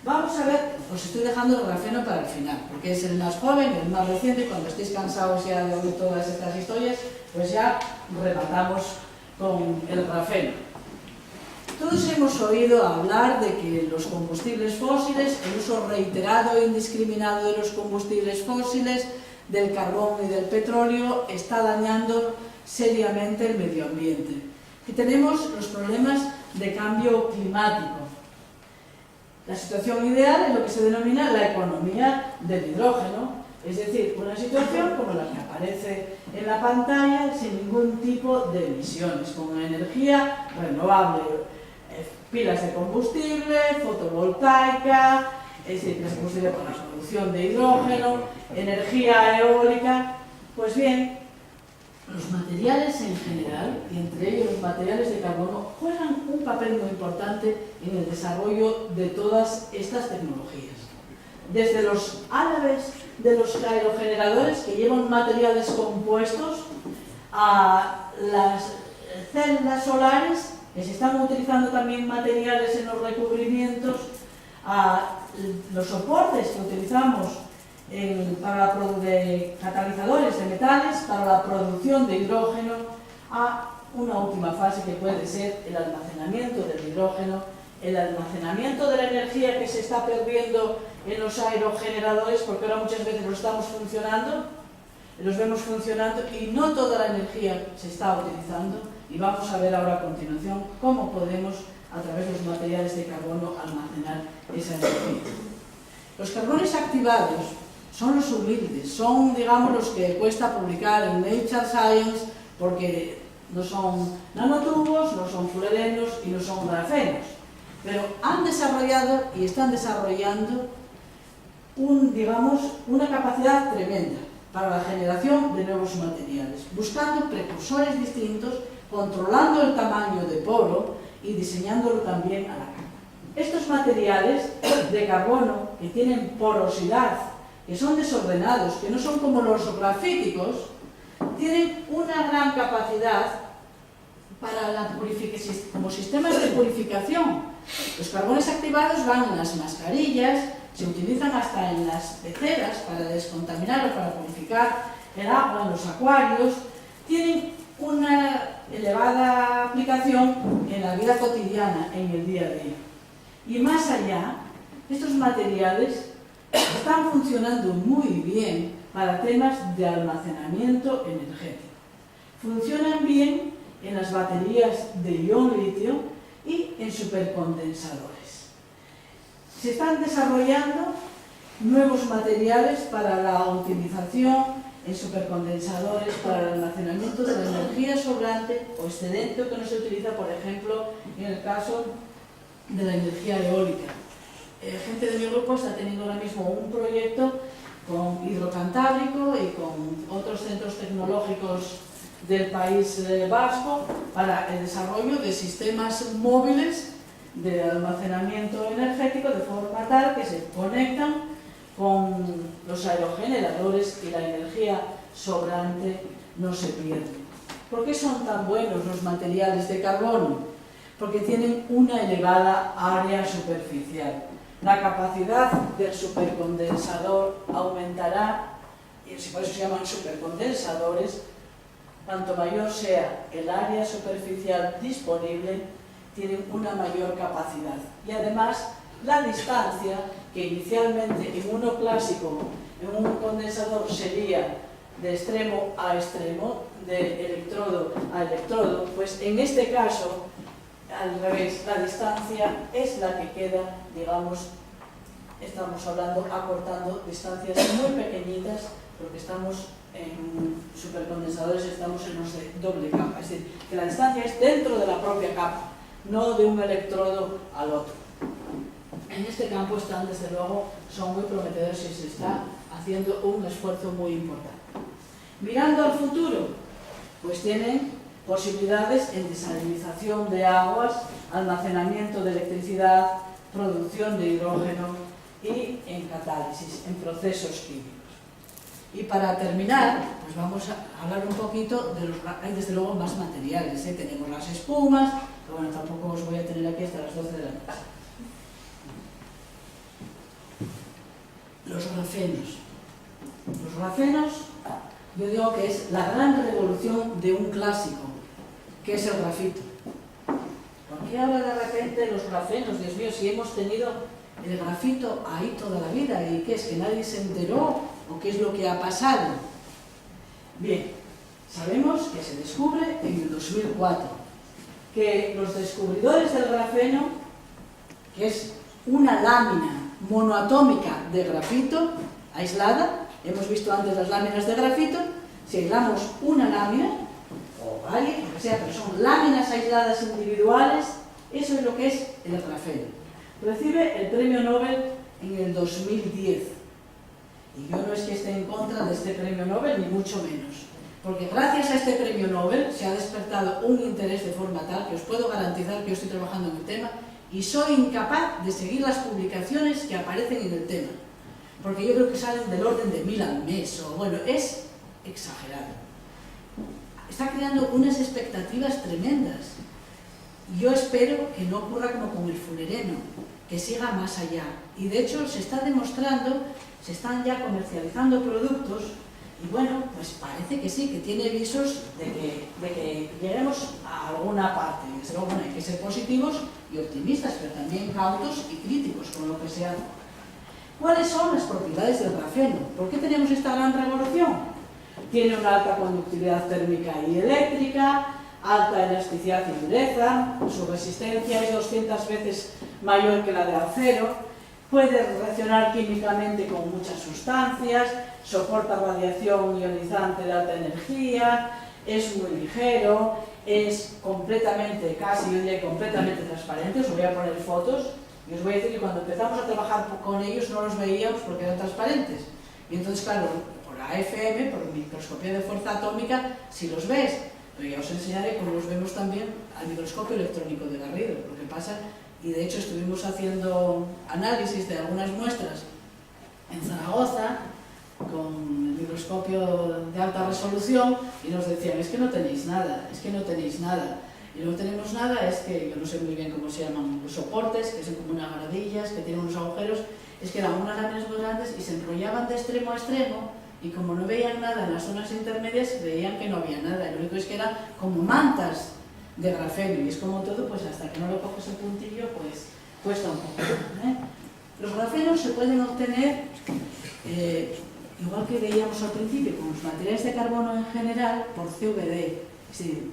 Vamos a ver, os estoy dejando el grafeno para el final, porque es el más joven, el más reciente, y cuando estéis cansados ya de oír todas estas historias, pues ya rematamos con el grafeno. Todos hemos oído hablar de que los combustibles fósiles, el uso reiterado e indiscriminado de los combustibles fósiles, del carbón y del petróleo, está dañando seriamente el medio ambiente. Y tenemos los problemas de cambio climático. La situación ideal es lo que se denomina la economía del hidrógeno, es decir, una situación como la que aparece en la pantalla sin ningún tipo de emisiones, con energía renovable, pilas de combustible, fotovoltaica, es decir, pilas de combustible para la producción de hidrógeno, energía eólica. Pues bien, los materiales en general, y entre ellos los materiales de carbono, juegan un papel muy importante en el desarrollo de todas estas tecnologías. Desde los álabes de los aerogeneradores que llevan materiales compuestos a las celdas solares que se están utilizando también materiales en los recubrimientos, a los soportes que utilizamos de catalizadores de metales para la producción de hidrógeno, a una última fase que puede ser el almacenamiento del hidrógeno, el almacenamiento de la energía que se está perdiendo en los aerogeneradores, porque ahora muchas veces los vemos funcionando y no toda la energía se está utilizando, y vamos a ver ahora a continuación cómo podemos, a través de los materiales de carbono, almacenar esa energía. Los carbones activados son los humildes, son, digamos, los que cuesta publicar en Nature Science, porque no son nanotubos, no son fluorenos y no son grafenos, pero han desarrollado y están desarrollando una capacidad tremenda para la generación de nuevos materiales, buscando precursores distintos, controlando el tamaño de poro y diseñándolo también a la capa. Estos materiales de carbono que tienen porosidad, que son desordenados, que no son como los grafíticos, tienen una gran capacidad para como sistemas de purificación. Los carbones activados van en las mascarillas, se utilizan hasta en las peceras para descontaminar o para purificar el agua en los acuarios, tienen una elevada aplicación en la vida cotidiana, en el día a día. Y más allá, estos materiales están funcionando muy bien para temas de almacenamiento energético. Funcionan bien en las baterías de ion litio y en supercondensadores. Se están desarrollando nuevos materiales para la utilización en supercondensadores, para el almacenamiento de la energía sobrante o excedente que no se utiliza, por ejemplo, en el caso de la energía eólica. Gente de mi grupo está teniendo ahora mismo un proyecto con Hidrocantábrico y con otros centros tecnológicos del País Vasco para el desarrollo de sistemas móviles de almacenamiento energético, de forma tal que se conectan con los aerogeneradores y la energía sobrante no se pierde. ¿Por qué son tan buenos los materiales de carbono? Porque tienen una elevada área superficial. La capacidad del supercondensador aumentará, y por eso se llaman supercondensadores. Cuanto mayor sea el área superficial disponible, tienen una mayor capacidad. Y además, la distancia, que inicialmente en uno clásico, en un condensador, sería de extremo a extremo, de electrodo a electrodo, pues en este caso, al revés, la distancia es la que queda, digamos, estamos hablando, acortando distancias muy pequeñitas, porque estamos en supercondensadores, estamos en los de doble capa, es decir, que la distancia es dentro de la propia capa, no de un electrodo al otro. En este campo están, desde luego, son muy prometedores y se está haciendo un esfuerzo muy importante. Mirando al futuro, pues tienen posibilidades en desalinización de aguas, almacenamiento de electricidad, producción de hidrógeno y en catálisis, en procesos químicos. Y para terminar, pues vamos a hablar un poquito de los... Hay desde luego más materiales, ¿eh? Tenemos las espumas, pero bueno, tampoco os voy a tener aquí hasta las 12 de la noche. los grafenos. Los grafenos, yo digo que es la gran revolución de un clásico, que es el grafito. ¿Por qué ahora de repente los grafenos? Dios mío, si hemos tenido el grafito ahí toda la vida, ¿y qué es? ¿Que nadie se enteró? ¿O qué es lo que ha pasado? Bien, sabemos que se descubre en el 2004, que los descubridores del grafeno, que es una lámina monoatómica de grafito aislada, hemos visto antes las láminas de grafito, si aislamos una lámina, o varias, lo que sea, pero son láminas aisladas individuales, eso es lo que es el grafeno. Recibe el premio Nobel en el 2010. Y yo no es que esté en contra de este premio Nobel, ni mucho menos. Porque gracias a este premio Nobel se ha despertado un interés de forma tal que os puedo garantizar que yo estoy trabajando en el tema y soy incapaz de seguir las publicaciones que aparecen en el tema. Porque yo creo que salen del orden de 1000 al mes, o bueno, es exagerado. Está creando unas expectativas tremendas. Yo espero que no ocurra como con el fulereno, que siga más allá. Y de hecho se está demostrando, se están ya comercializando productos, y bueno, pues parece que sí, que tiene visos de que lleguemos a alguna parte. Desde luego, bueno, hay que ser positivos y optimistas, pero también cautos y críticos con lo que se hace. ¿Cuáles son las propiedades del grafeno? ¿Por qué tenemos esta gran revolución? Tiene una alta conductividad térmica y eléctrica, alta elasticidad y dureza, su resistencia es 200 veces mayor que la de acero, puede reaccionar químicamente con muchas sustancias, soporta radiación ionizante de alta energía, es muy ligero, es completamente, casi yo diría completamente transparente. Os voy a poner fotos y os voy a decir que cuando empezamos a trabajar con ellos no los veíamos porque eran transparentes. Y entonces, claro, por AFM, por microscopía de fuerza atómica, si los ves. Pero ya os enseñaré cómo los vemos también al microscopio electrónico de Garrido. Lo que pasa, y de hecho estuvimos haciendo análisis de algunas muestras en Zaragoza con el microscopio de alta resolución y nos decían, es que no tenéis nada, es que no tenéis nada. Y no tenemos nada, es que yo no sé muy bien cómo se llaman los soportes, que son como unas gradillas, que tienen unos agujeros, es que eran unas láminas muy grandes y se enrollaban de extremo a extremo. Y como no veían nada en las zonas intermedias, veían que no había nada. Lo único es que eran como mantas de grafeno. Y es como todo, pues hasta que no lo coges el puntillo, pues cuesta un poco. Los grafenos se pueden obtener, igual que veíamos al principio, con los materiales de carbono en general, por CVD. Es decir,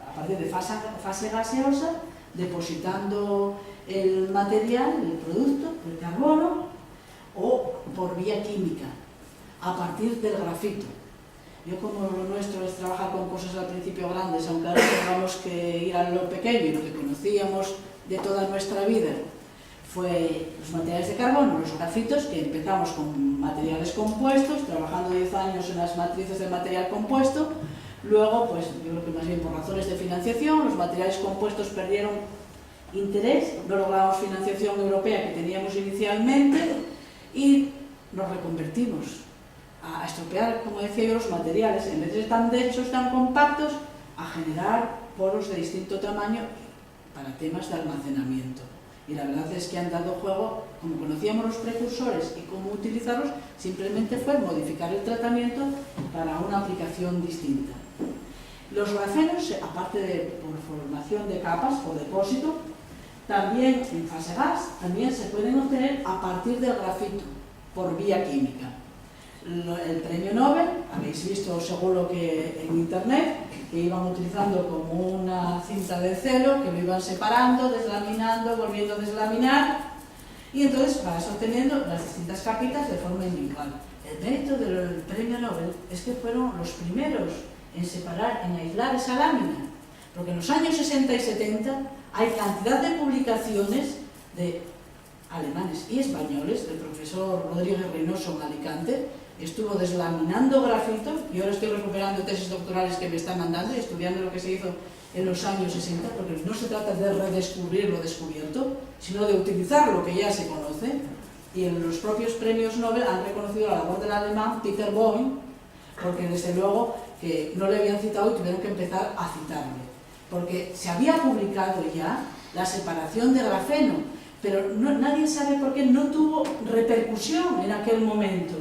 a partir de fase gaseosa, depositando el material, el producto, el carbono, o por vía química, a partir del grafito. Yo, como lo nuestro es trabajar con cosas al principio grandes, aunque ahora tengamos que ir a lo pequeño y lo que conocíamos de toda nuestra vida fue los materiales de carbono, los grafitos, que empezamos con materiales compuestos, trabajando 10 años en las matrices de material compuesto. Luego, pues yo creo que más bien por razones de financiación, los materiales compuestos perdieron interés, no logramos financiación europea que teníamos inicialmente y nos reconvertimos a estropear, como decía yo, los materiales, en vez de ser tan densos, tan compactos, a generar poros de distinto tamaño para temas de almacenamiento. Y la verdad es que han dado juego, como conocíamos los precursores y cómo utilizarlos, simplemente fue modificar el tratamiento para una aplicación distinta. Los grafenos, aparte de por formación de capas o depósito, también en fase gas, también se pueden obtener a partir del grafito, por vía química. El premio Nobel, habéis visto seguro que en internet, que iban utilizando como una cinta de celo, que lo iban separando, deslaminando, volviendo a deslaminar, y entonces vas obteniendo las distintas capitas de forma individual. El mérito del premio Nobel es que fueron los primeros en separar, en aislar esa lámina, porque en los años 60 y 70 hay cantidad de publicaciones de alemanes y españoles. El profesor Rodríguez Reynoso en Alicante estuvo deslaminando grafito, y ahora estoy recuperando tesis doctorales que me están mandando y estudiando lo que se hizo en los años 60, porque no se trata de redescubrir lo descubierto, sino de utilizar lo que ya se conoce. Y en los propios premios Nobel han reconocido la labor del alemán Peter Bohm, porque desde luego que no le habían citado y tuvieron que empezar a citarle, porque se había publicado ya la separación de grafeno, pero nadie sabe por qué no tuvo repercusión en aquel momento.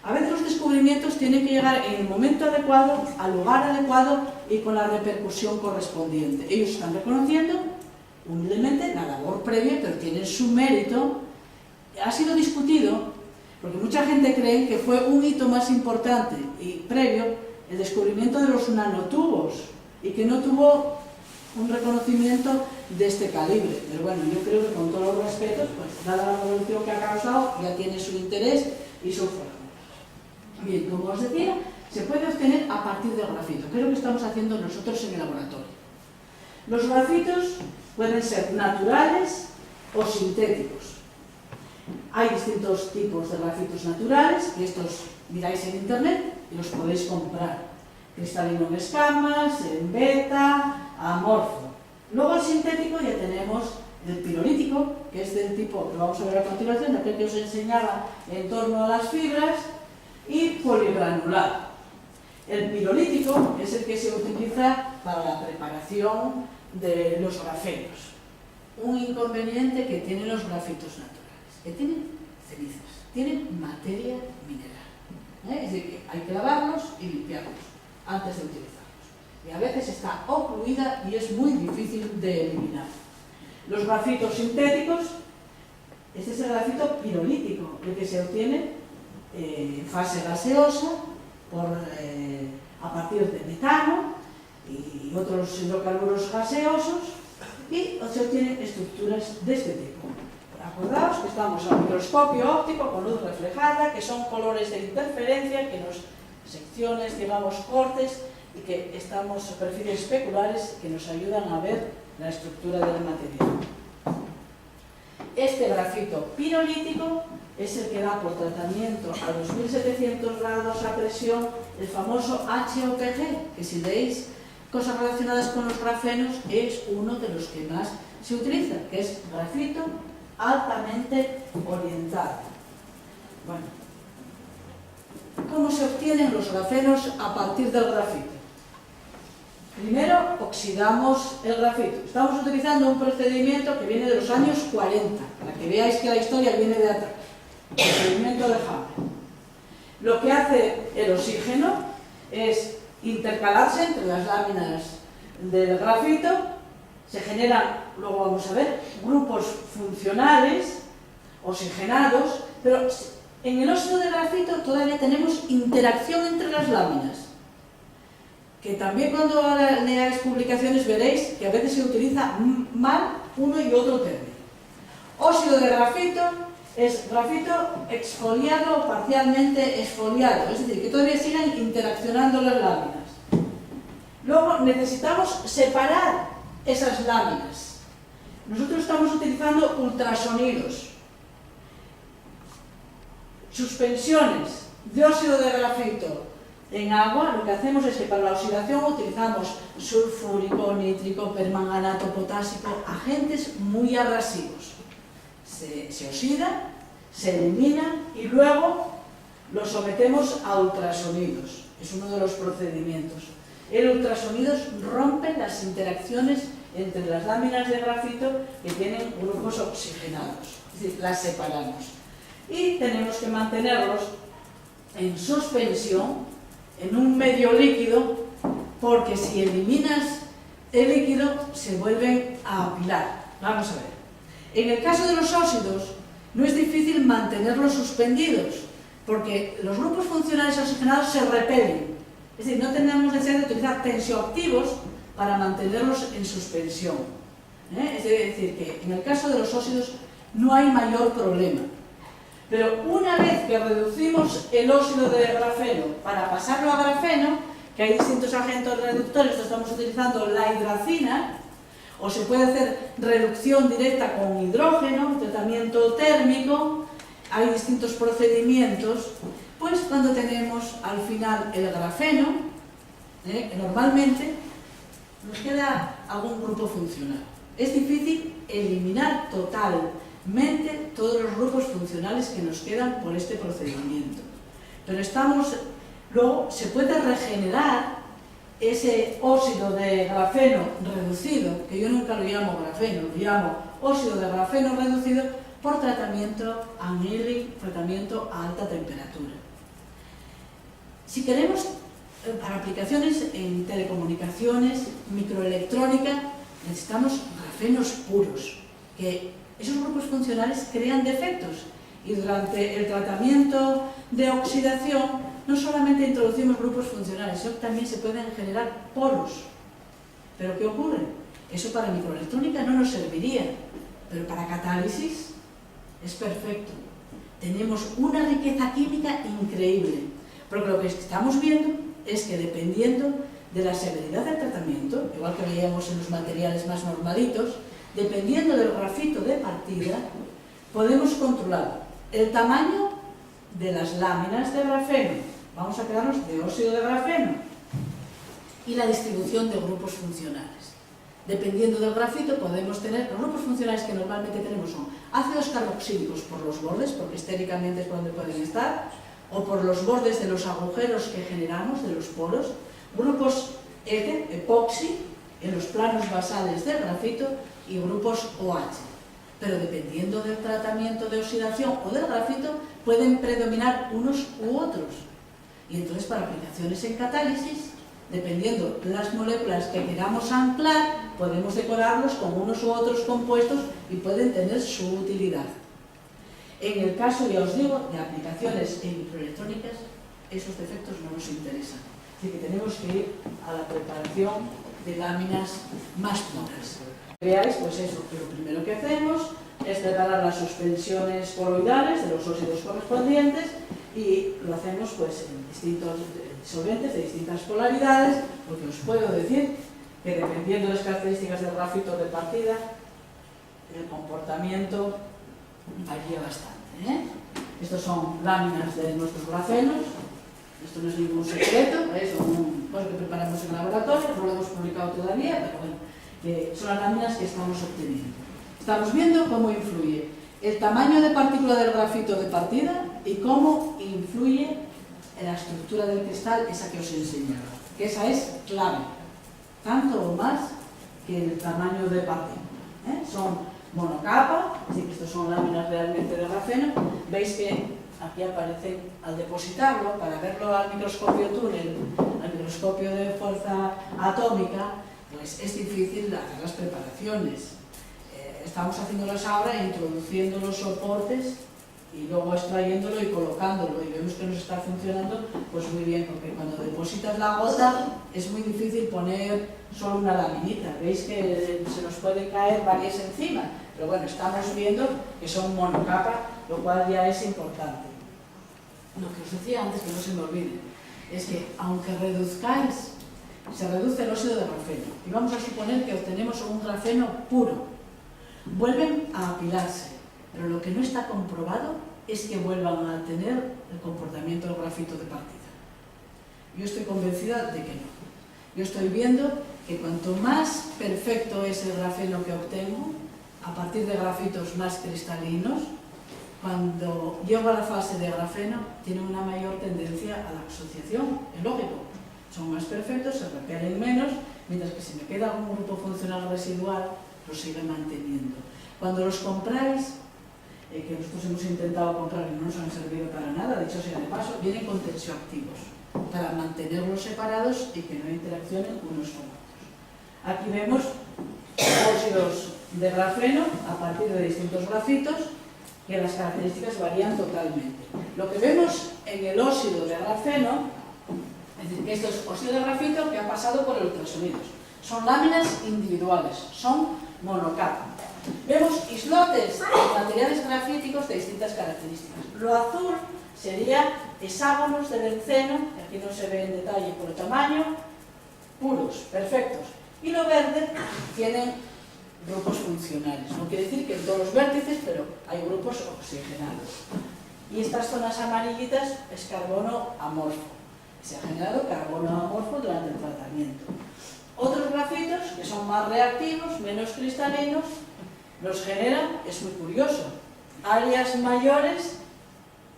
A veces los descubrimientos tienen que llegar en el momento adecuado, al lugar adecuado y con la repercusión correspondiente. Ellos están reconociendo humildemente la labor previa, pero tienen su mérito. Ha sido discutido, porque mucha gente cree que fue un hito más importante y previo el descubrimiento de los nanotubos y que no tuvo un reconocimiento de este calibre. Pero bueno, yo creo que con todos los respetos, pues dada la revolución que ha causado, ya tiene su interés y su forma. Bien, como os decía, se puede obtener a partir del grafito, que es lo que estamos haciendo nosotros en el laboratorio. Los grafitos pueden ser naturales o sintéticos. Hay distintos tipos de grafitos naturales, que estos miráis en internet y los podéis comprar. Cristalino en escamas, en beta, amorfo. Luego el sintético ya tenemos el pirolítico, que es del tipo que vamos a ver a continuación, aquel que os enseñaba en torno a las fibras, y poligranular. El pirolítico es el que se utiliza para la preparación de los grafenos. Un inconveniente que tienen los grafitos naturales, que tienen cenizas, tienen materia mineral. Es decir, que hay que lavarlos y limpiarlos antes de utilizarlos. Y a veces está ocluida y es muy difícil de eliminar. Los grafitos sintéticos, este es el grafito pirolítico, el que se obtiene en fase gaseosa a partir de metano y otros hidrocarburos gaseosos, y se obtienen estructuras de este tipo. Acordaos que estamos al microscopio óptico con luz reflejada, que son colores de interferencia, que nos secciones, digamos, cortes, y que estamos superficies especulares que nos ayudan a ver la estructura del material. Este grafito pirolítico es el que da por tratamiento a 2700 grados a presión el famoso HOPG, que si veis cosas relacionadas con los grafenos es uno de los que más se utiliza, que es grafito altamente orientado. Bueno, ¿cómo se obtienen los grafenos a partir del grafito? Primero oxidamos el grafito. Estamos utilizando un procedimiento que viene de los años 40, para que veáis que la historia viene de atrás. El procedimiento de Haber. Lo que hace el oxígeno es intercalarse entre las láminas del grafito, se generan, luego vamos a ver, grupos funcionales, oxigenados, pero en el óxido de grafito todavía tenemos interacción entre las láminas, que también cuando ahora leáis publicaciones veréis que a veces se utiliza mal uno y otro término. Óxido de grafito es grafito exfoliado o parcialmente exfoliado, es decir, que todavía siguen interaccionando las láminas. Luego necesitamos separar esas láminas. Nosotros estamos utilizando ultrasonidos, suspensiones de óxido de grafito en agua. Lo que hacemos es que para la oxidación utilizamos sulfúrico, nítrico, permanganato, potásico, agentes muy abrasivos. Se oxida, se elimina y luego lo sometemos a ultrasonidos. Es uno de los procedimientos. El ultrasonidos rompe las interacciones entre las láminas de grafito que tienen grupos oxigenados, es decir, las separamos. Y tenemos que mantenerlos en suspensión, en un medio líquido, porque si eliminas el líquido se vuelven a apilar. Vamos a ver. En el caso de los óxidos, no es difícil mantenerlos suspendidos, porque los grupos funcionales oxigenados se repelen. Es decir, no tenemos necesidad de utilizar tensioactivos para mantenerlos en suspensión. Es decir, que en el caso de los óxidos no hay mayor problema. Pero una vez que reducimos el óxido de grafeno para pasarlo a grafeno, que hay distintos agentes reductores, estamos utilizando la hidracina, o se puede hacer reducción directa con hidrógeno, tratamiento térmico, hay distintos procedimientos. Pues cuando tenemos al final el grafeno, normalmente nos queda algún grupo funcional. Es difícil eliminar totalmente todos los grupos funcionales que nos quedan por este procedimiento. Pero luego se puede regenerar ese óxido de grafeno reducido, que yo nunca lo llamo grafeno, lo llamo óxido de grafeno reducido por tratamiento annealing, tratamiento a alta temperatura. Si queremos, para aplicaciones en telecomunicaciones, microelectrónica, necesitamos grafenos puros, que esos grupos funcionales crean defectos y durante el tratamiento de oxidación no solamente introducimos grupos funcionales, sino que también se pueden generar poros. ¿Pero qué ocurre? Eso para microelectrónica no nos serviría, pero para catálisis es perfecto. Tenemos una riqueza química increíble, porque lo que estamos viendo es que dependiendo de la severidad del tratamiento, igual que veíamos en los materiales más normalitos, dependiendo del grafito de partida, podemos controlar el tamaño de las láminas de grafeno, vamos a quedarnos de óxido de grafeno, y la distribución de grupos funcionales. Dependiendo del grafito podemos tener, los grupos funcionales que normalmente tenemos son ácidos carboxílicos por los bordes, porque estéricamente es por donde pueden estar, o por los bordes de los agujeros que generamos, de los poros, grupos éter, epoxi, en los planos basales del grafito, y grupos OH. Pero dependiendo del tratamiento de oxidación o del grafito, pueden predominar unos u otros. Y entonces para aplicaciones en catálisis, dependiendo las moléculas que queramos anclar, podemos decorarlos con unos u otros compuestos y pueden tener su utilidad. En el caso, ya os digo, de aplicaciones en microelectrónicas, esos defectos no nos interesan. Así que tenemos que ir a la preparación de láminas más puras. Veáis, pues eso, que lo primero que hacemos es preparar las suspensiones coloidales de los óxidos correspondientes y lo hacemos pues en distintos solventes de distintas polaridades, porque os puedo decir que dependiendo de las características del grafito de partida, el comportamiento varía bastante, Estos son láminas de nuestros grafenos, esto no es ningún secreto, es un cosa que preparamos en laboratorio, no lo hemos publicado todavía, pero bueno, son las láminas que estamos obteniendo. Estamos viendo cómo influye el tamaño de partícula del grafito de partida y cómo influye en la estructura del cristal, esa que os he enseñado, que esa es clave, tanto o más que el tamaño de partícula. Son monocapa, así que estos son láminas realmente de grafeno. Veis que aquí aparecen, al depositarlo, para verlo al microscopio túnel, al microscopio de fuerza atómica, pues es difícil hacer las preparaciones. Estamos haciéndolas ahora, introduciendo los soportes y luego extrayéndolo y colocándolo, y vemos que nos está funcionando pues muy bien, porque cuando depositas la gota es muy difícil poner solo una laminita. Veis que se nos pueden caer varias encima, pero bueno, estamos viendo que son monocapa, lo cual ya es importante. Lo que os decía antes, que no se me olvide, es que aunque reduzcáis, se reduce el óxido de grafeno y vamos a suponer que obtenemos un grafeno puro, vuelven a apilarse, pero lo que no está comprobado es que vuelvan a tener el comportamiento del grafito de partida. Yo estoy convencida de que no. Yo estoy viendo que cuanto más perfecto es el grafeno que obtengo, a partir de grafitos más cristalinos, cuando llego a la fase de grafeno, tiene una mayor tendencia a la asociación, es lógico. Son más perfectos, se repelen menos, mientras que si me queda algún grupo funcional residual, los sigue manteniendo. Cuando los compráis, que nosotros hemos intentado comprar y no nos han servido para nada, dicho sea de paso, vienen con tensioactivos, para mantenerlos separados y que no interaccionen unos con otros. Aquí vemos óxidos de grafeno a partir de distintos grafitos, que las características varían totalmente. Lo que vemos en el óxido de grafeno, es decir, que esto es óxido de grafito que ha pasado por el ultrasonidos. Son láminas individuales, son monocapa. Vemos islotes de materiales grafíticos de distintas características. Lo azul sería hexágonos de benceno, que aquí no se ve en detalle por el tamaño, puros, perfectos. Y lo verde tienen grupos funcionales. No quiere decir que en todos los vértices, pero hay grupos oxigenados. Y estas zonas amarillitas es carbono amorfo. Se ha generado carbono amorfo durante el tratamiento. Otros grafitos, que son más reactivos, menos cristalinos, los generan, es muy curioso, áreas mayores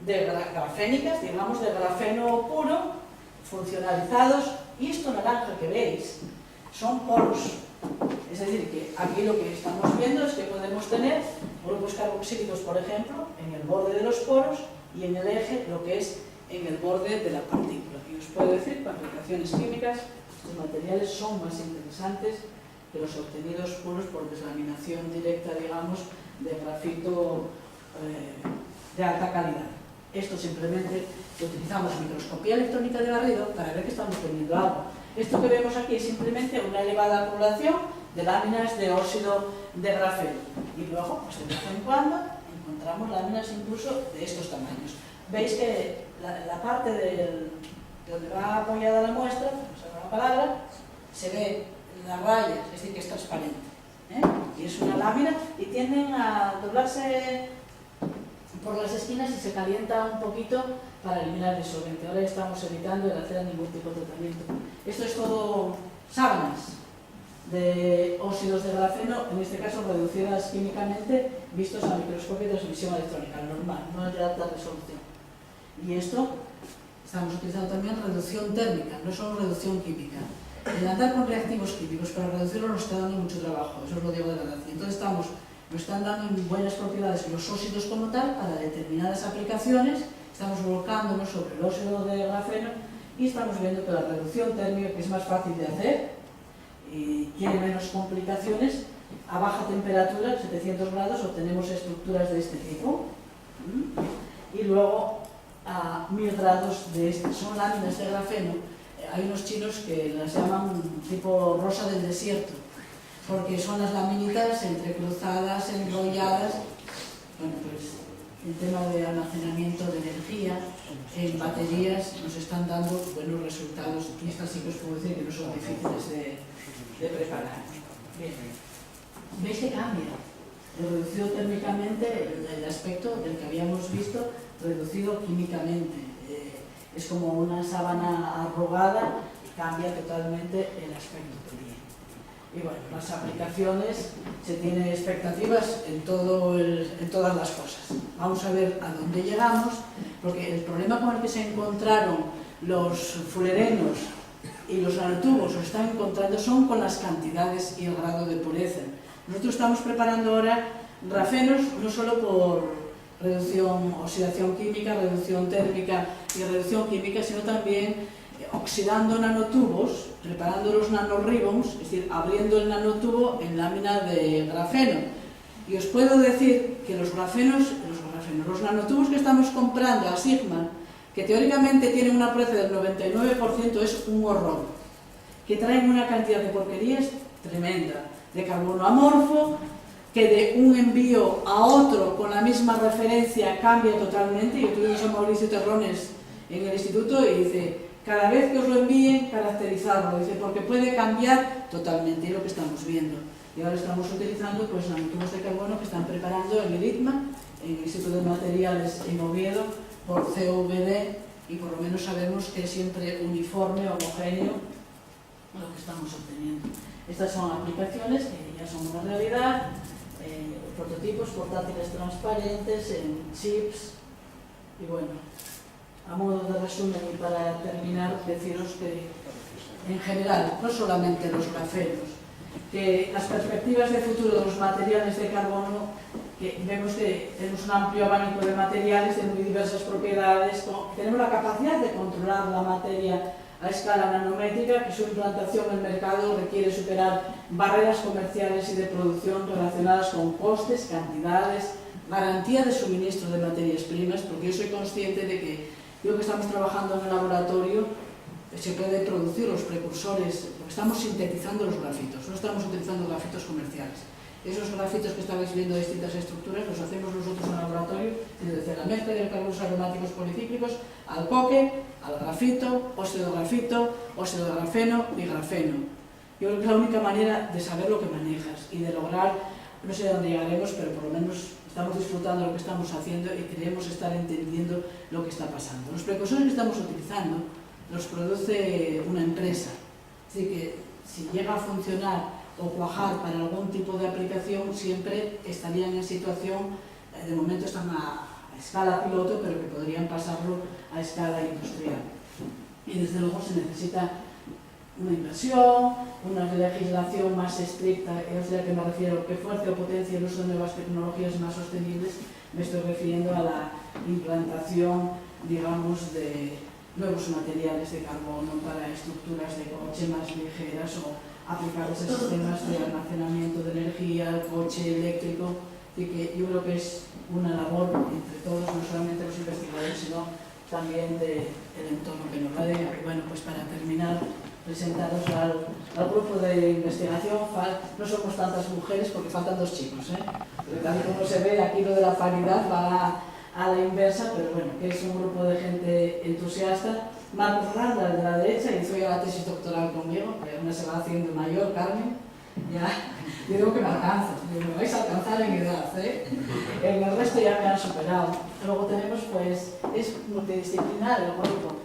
de grafénicas, digamos de grafeno puro, funcionalizados Y esto naranja que veis son poros. Es decir, que aquí lo que estamos viendo es que podemos tener grupos carboxílicos, por ejemplo, en el borde de los poros y en el eje, lo que es en el borde de la partícula. Y os puedo decir que para aplicaciones químicas estos materiales son más interesantes que los obtenidos puros por deslaminación directa, digamos, de grafito de alta calidad. Esto simplemente utilizamos microscopía electrónica de barrido para ver que estamos teniendo algo. Esto que vemos aquí es simplemente una elevada acumulación de láminas de óxido de grafeno. Y luego, pues de vez en cuando, encontramos láminas incluso de estos tamaños. Veis que la parte de donde va apoyada la muestra, no sé la palabra, se ve las rayas, es decir, que es transparente. Y es una lámina y tienden a doblarse por las esquinas y se calienta un poquito para eliminar el disolvente. Ahora estamos evitando el hacer ningún tipo de tratamiento. Esto es todo sábanas de óxidos de grafeno, en este caso reducidas químicamente, vistos a microscopio de transmisión electrónica, normal, no es de alta resolución. Y esto estamos utilizando también reducción térmica, no solo reducción química. El andar con reactivos químicos para reducirlo nos está dando mucho trabajo, eso os lo digo de verdad. Y entonces nos están dando buenas propiedades los óxidos como tal para determinadas aplicaciones. Estamos volcándonos sobre el óxido de grafeno y estamos viendo que la reducción térmica, que es más fácil de hacer y tiene menos complicaciones, a baja temperatura, 700 grados, obtenemos estructuras de este tipo. Y luego a 1000 grados de este. Son láminas de grafeno. Hay unos chinos que las llaman tipo rosa del desierto, porque son las laminitas entrecruzadas, enrolladas. Bueno, pues el tema de almacenamiento de energía en baterías nos están dando buenos resultados y estas sí que os puedo decir que no son difíciles de preparar. Bien. ¿Veis que cambia? Reducido térmicamente el aspecto del que habíamos visto, reducido químicamente. Es como una sábana arrugada y cambia totalmente el aspecto que tiene. Y bueno, las aplicaciones, se tienen expectativas en todas las cosas. Vamos a ver a dónde llegamos, porque el problema con el que se encontraron los fullerenos y los nanotubos, o están encontrando, son con las cantidades y el grado de pureza. Nosotros estamos preparando ahora grafenos, no solo por reducción, oxidación química, reducción térmica y reducción química, sino también oxidando nanotubos, preparando los nanoribbons, es decir, abriendo el nanotubo en lámina de grafeno. Y os puedo decir que los nanotubos que estamos comprando a Sigma, que teóricamente tienen una pureza del 99%, es un horror, que traen una cantidad de porquerías tremenda, de carbono amorfo, que de un envío a otro con la misma referencia cambia totalmente. Yo tuve a Mauricio Terrones en el instituto y dice, cada vez que os lo envíen, caracterizarlo, dice, porque puede cambiar totalmente, y es lo que estamos viendo. Y ahora estamos utilizando pues nanotubos de carbono que están preparando en el ITMA, en el Instituto de Materiales en Oviedo, por CVD, y por lo menos sabemos que es siempre uniforme, homogéneo, lo que estamos obteniendo. Estas son aplicaciones que ya son una realidad, prototipos portátiles transparentes, en chips, y bueno, a modo de resumen y para terminar, deciros que en general, no solamente los grafenos, que las perspectivas de futuro de los materiales de carbono, que vemos que tenemos un amplio abanico de materiales de muy diversas propiedades, tenemos la capacidad de controlar la materia a escala nanométrica, que su implantación en el mercado requiere superar barreras comerciales y de producción relacionadas con costes, cantidades, garantía de suministro de materias primas, porque yo soy consciente de que lo que estamos trabajando en el laboratorio se puede producir los precursores, porque estamos sintetizando los grafitos, no estamos utilizando grafitos comerciales. Esos grafitos que estabais viendo de distintas estructuras los hacemos nosotros en el laboratorio, desde la mezcla de carbonos aromáticos policíclicos al coque, al grafito, óxido de grafito, óxido de grafeno y grafeno. Yo creo que es la única manera de saber lo que manejas y de lograr, no sé a dónde llegaremos, pero por lo menos estamos disfrutando de lo que estamos haciendo y creemos estar entendiendo lo que está pasando. Los precursores que estamos utilizando los produce una empresa, así que si llega a funcionar o cuajar para algún tipo de aplicación, siempre estarían en situación, de momento están a escala piloto, pero que podrían pasarlo a escala industrial. Y desde luego se necesita una inversión, una legislación más estricta, es a la que me refiero, que fuerce o potencie el uso de nuevas tecnologías más sostenibles. Me estoy refiriendo a la implantación, digamos, de nuevos materiales de carbono para estructuras de coche más ligeras o aplicados a sistemas de almacenamiento de energía, el coche eléctrico. Así que yo creo que es una labor entre todos, no solamente los investigadores, sino también del entorno que nos rodea. Y bueno, pues para terminar, presentaros al grupo de investigación. No somos tantas mujeres porque faltan 2 chicos, porque tal y como se ve, aquí lo de la paridad va a la inversa, pero bueno, que es un grupo de gente entusiasta. Marcos Randa, de la derecha, hizo ya la tesis doctoral conmigo, que una se va haciendo mayor, Carmen, ya, yo digo que me alcanzo, me vais a alcanzar en edad, en el resto ya me han superado. Luego tenemos, pues, es multidisciplinar el grupo.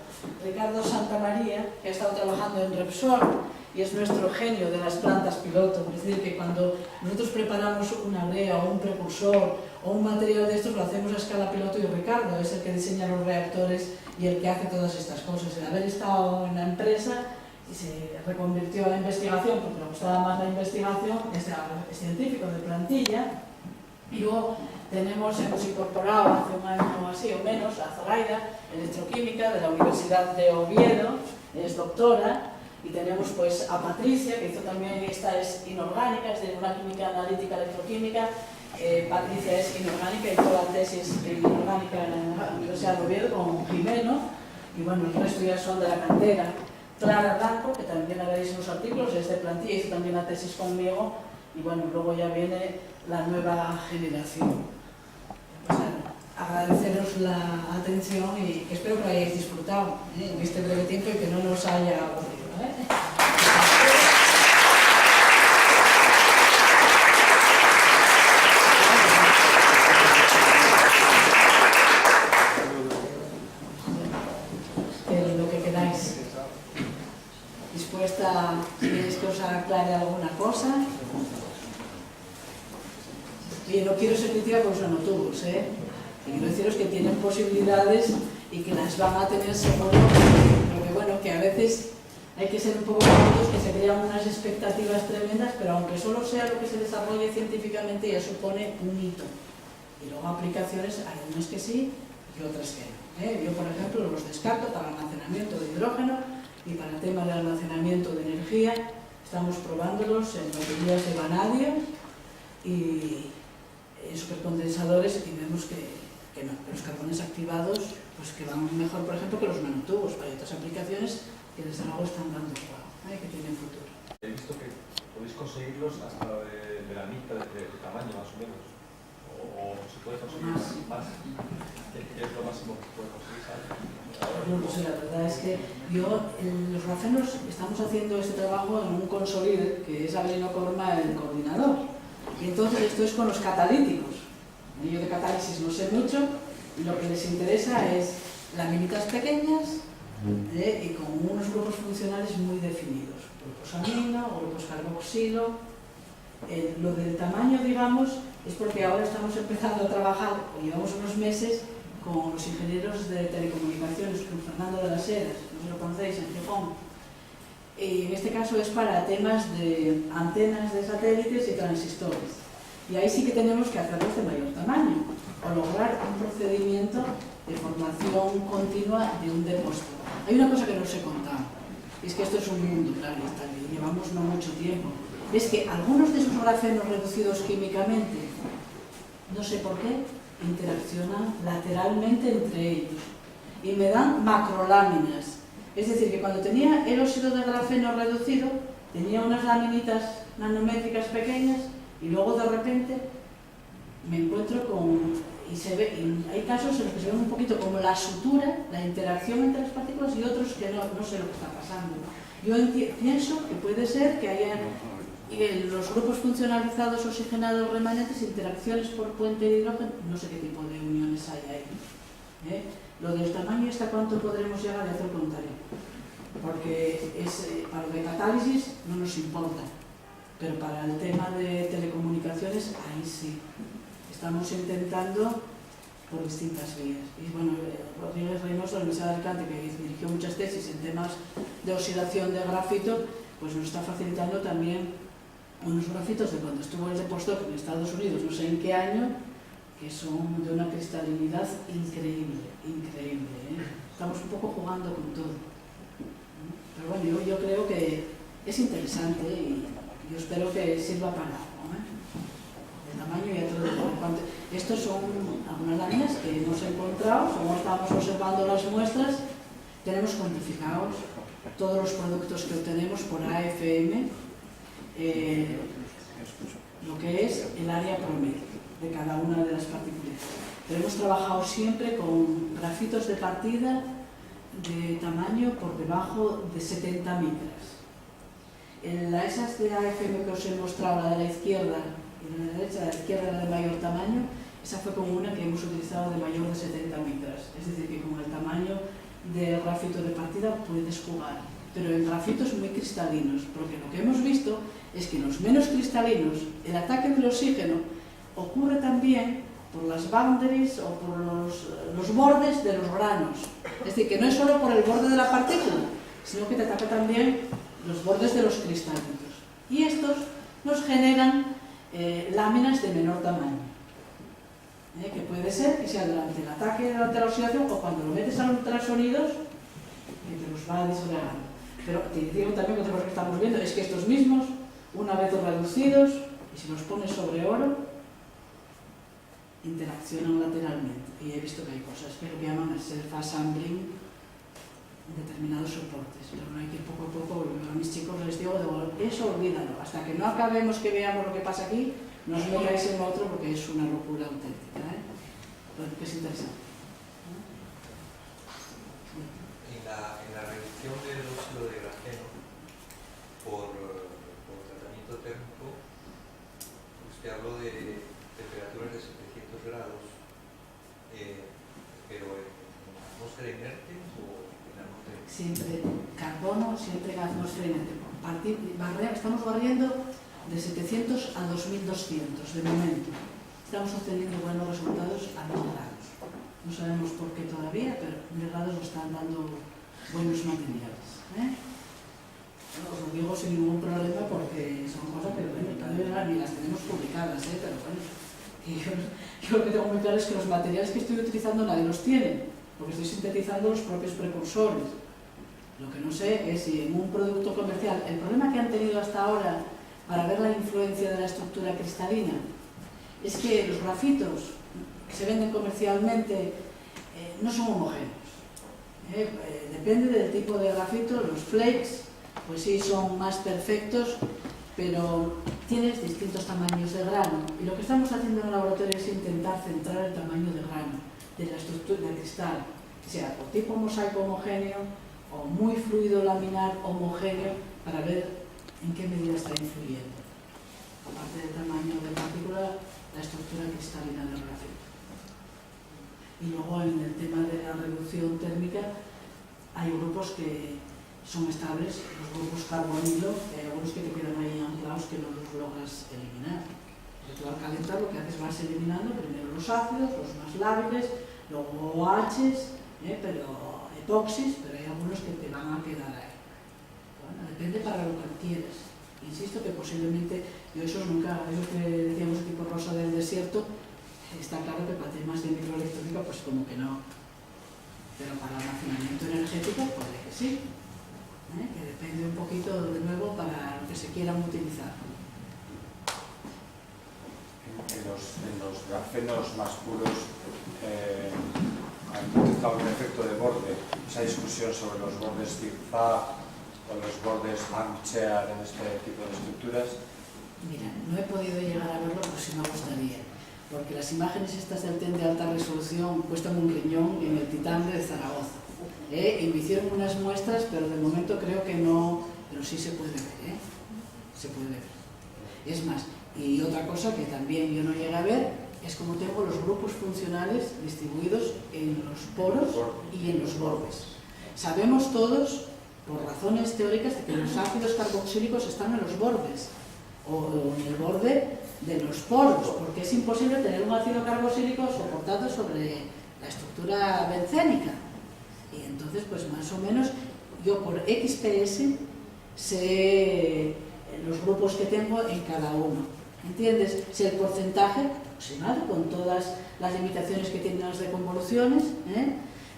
Ricardo Santamaría, que ha estado trabajando en Repsol y es nuestro genio de las plantas piloto. Es decir, que cuando nosotros preparamos una brea o un precursor o un material de estos, lo hacemos a escala piloto, y Ricardo es el que diseña los reactores y el que hace todas estas cosas. El haber estado en la empresa y se reconvirtió a la investigación porque le gustaba más la investigación, es científico de plantilla. Y luego hemos incorporado hace un año así o menos a Zoraida, electroquímica de la Universidad de Oviedo, es doctora, y tenemos pues a Patricia, que hizo también, esta es inorgánica, es de una química analítica electroquímica. Patricia es inorgánica, hizo la tesis inorgánica en la Universidad de Oviedo con Jimeno, y bueno, el resto ya son de la cantera. Clara Blanco, que también la veréis en los artículos, es de plantilla, hizo también la tesis conmigo, y bueno, luego ya viene la nueva generación. Pues agradeceros la atención y que espero que lo hayáis disfrutado en este breve tiempo y que no nos haya aburrido. Lo que queráis. Dispuesta, si queréis que os aclare alguna cosa. Y no quiero ser crítica con los nanotubos, quiero deciros que tienen posibilidades y que las van a tener seguro, porque bueno, que a veces hay que ser un poco cautos, que se crean unas expectativas tremendas, pero aunque solo sea lo que se desarrolle científicamente, ya supone un hito. Y luego aplicaciones, hay unas que sí y otras que no. Yo, por ejemplo, los descarto para almacenamiento de hidrógeno y para el tema de almacenamiento de energía. Estamos probándolos en baterías de vanadio y supercondensadores, y vemos que no, que los carbones activados pues que van mejor, por ejemplo, que los nanotubos para otras aplicaciones que desde luego están dando que tienen futuro. He visto que podéis conseguirlos hasta de la mitad de tamaño, más o menos, o se puede conseguir más. ¿Qué es lo máximo que puede conseguir? No, pues la verdad es que los grafenos estamos haciendo este trabajo en un Consolide, que es Abelino Corma el coordinador. Y entonces esto es con los catalíticos. Yo de catálisis no sé mucho, y lo que les interesa es laminitas pequeñas y con unos grupos funcionales muy definidos. Grupos amino, grupos carboxilo. Lo del tamaño, digamos, es porque ahora estamos empezando a trabajar, llevamos unos meses, con los ingenieros de telecomunicaciones, con Fernando de las Heras, no sé si lo conocéis, en Gijón. Y en este caso es para temas de antenas de satélites y transistores. Y ahí sí que tenemos que hacerlos de mayor tamaño, o lograr un procedimiento de formación continua de un depósito. Hay una cosa que no os he contado, y es que esto es un mundo, claro, y llevamos no mucho tiempo. Es que algunos de esos grafenos reducidos químicamente, no sé por qué, interaccionan lateralmente entre ellos y me dan macroláminas. Es decir, que cuando tenía el óxido de grafeno reducido, tenía unas laminitas nanométricas pequeñas y luego de repente me encuentro con... y se ve, y hay casos en los que se ve un poquito como la sutura, la interacción entre las partículas, y otros que no sé lo que está pasando. Yo pienso que puede ser que haya en los grupos funcionalizados oxigenados remanentes interacciones por puente de hidrógeno, no sé qué tipo de uniones hay ahí. Lo del tamaño, ¿hasta cuánto podremos llegar? A hacer voluntario? Porque para lo de catálisis no nos importa, pero para el tema de telecomunicaciones, ahí sí. Estamos intentando por distintas vías. Y bueno, Rodríguez Reynoso, de la Universidad de Alicante, que dirigió muchas tesis en temas de oxidación de grafito, pues nos está facilitando también unos grafitos de cuando estuvo el Depostock en Estados Unidos, no sé en qué año, que son de una cristalinidad increíble, increíble, ¿eh? Estamos un poco jugando con todo. Pero bueno, yo creo que es interesante y yo espero que sirva para algo, ¿eh? El tamaño y todo. Estos son algunas láminas que hemos encontrado, como estamos observando las muestras, tenemos cuantificados todos los productos que obtenemos por AFM, lo que es el área promedio de cada una de las partículas. Pero hemos trabajado siempre con grafitos de partida de tamaño por debajo de 70 micras. Esas de AFM que os he mostrado, la de la izquierda y la de la derecha, la izquierda era de mayor tamaño, esa fue como una que hemos utilizado de mayor de 70 micras. Es decir, que con el tamaño del grafito de partida puedes jugar, pero en grafitos muy cristalinos, porque lo que hemos visto es que en los menos cristalinos el ataque del oxígeno ocurre también por las boundaries o por los bordes de los granos. Es decir, que no es solo por el borde de la partícula, sino que te ataca también los bordes de los cristalitos. Y estos nos generan láminas de menor tamaño, que puede ser que sea durante el ataque, durante la oxidación, o cuando lo metes a ultrasonidos, que te los va disgregando. Pero te digo también que lo que estamos viendo es que estos mismos, una vez reducidos, y si los pones sobre oro, interaccionan lateralmente. Y he visto que hay cosas que lo que llaman el self-assembling en determinados soportes. Pero no hay que ir poco a poco, a mis chicos les digo, eso olvídalo. Hasta que no acabemos que veamos lo que pasa aquí, no os metáis en otro porque es una locura auténtica, ¿eh? Pero que es interesante. En la reducción del óxido de grafeno por tratamiento térmico, usted habló de temperaturas de 700 grados, pero en atmósfera inerte o en atmósfera inerte. Siempre carbono, siempre en atmósfera inerte. Estamos barriendo de 700 a 2200 de momento. Estamos obteniendo buenos resultados a 1000 grados. No sabemos por qué todavía, pero 1000 grados nos están dando buenos materiales, ¿eh? Bueno, os lo digo sin ningún problema porque son cosas que bueno, todavía ni las tenemos publicadas, ¿eh? Pero bueno, yo lo que tengo muy claro es que los materiales que estoy utilizando nadie los tiene, porque estoy sintetizando los propios precursores. Lo que no sé es si en un producto comercial, el problema que han tenido hasta ahora para ver la influencia de la estructura cristalina es que los grafitos que se venden comercialmente no son homogéneos. Depende del tipo de grafito, los flakes pues sí son más perfectos, pero tienes distintos tamaños de grano. Y lo que estamos haciendo en el laboratorio es intentar centrar el tamaño de grano, de la estructura de cristal, que sea o tipo mosaico homogéneo o muy fluido laminar homogéneo, para ver en qué medida está influyendo, aparte del tamaño de partícula, la estructura cristalina del grafito. Y luego en el tema de la reducción térmica hay grupos que son estables, los grupos carbonilo, hay algunos que te quedan ahí anclados que no los logras eliminar. Tú al calentar lo que haces vas eliminando primero los ácidos, los más lábiles, luego OHs, pero epoxis, pero hay algunos que te van a quedar ahí. Bueno, depende para lo que quieras. Insisto que posiblemente, yo esos nunca, eso que decíamos tipo rosa del desierto, está claro que para temas de microelectrónica pues como que no, pero para almacenamiento energético puede que sí, que depende un poquito de nuevo para lo que se quieran utilizar. En los grafenos más puros han utilizado un efecto de borde, esa discusión sobre los bordes zigzag o los bordes armchair en este tipo de estructuras. Mira, no he podido llegar a verlo, pero sí me gustaría, porque las imágenes estas del TEN de alta resolución cuestan un riñón en el Titán de Zaragoza. Y me hicieron unas muestras, pero de momento creo que no, pero sí se puede ver, se puede ver. Es más, y otra cosa que también yo no llegué a ver, es como tengo los grupos funcionales distribuidos en los poros y en los bordes. Sabemos todos, por razones teóricas, de que los ácidos carboxílicos están en los bordes, o en el borde de los poros, porque es imposible tener un ácido carboxílico soportado sobre la estructura bencénica. Y entonces, pues más o menos, yo por XPS sé los grupos que tengo en cada uno, ¿entiendes? Sé el porcentaje aproximado con todas las limitaciones que tienen las deconvoluciones,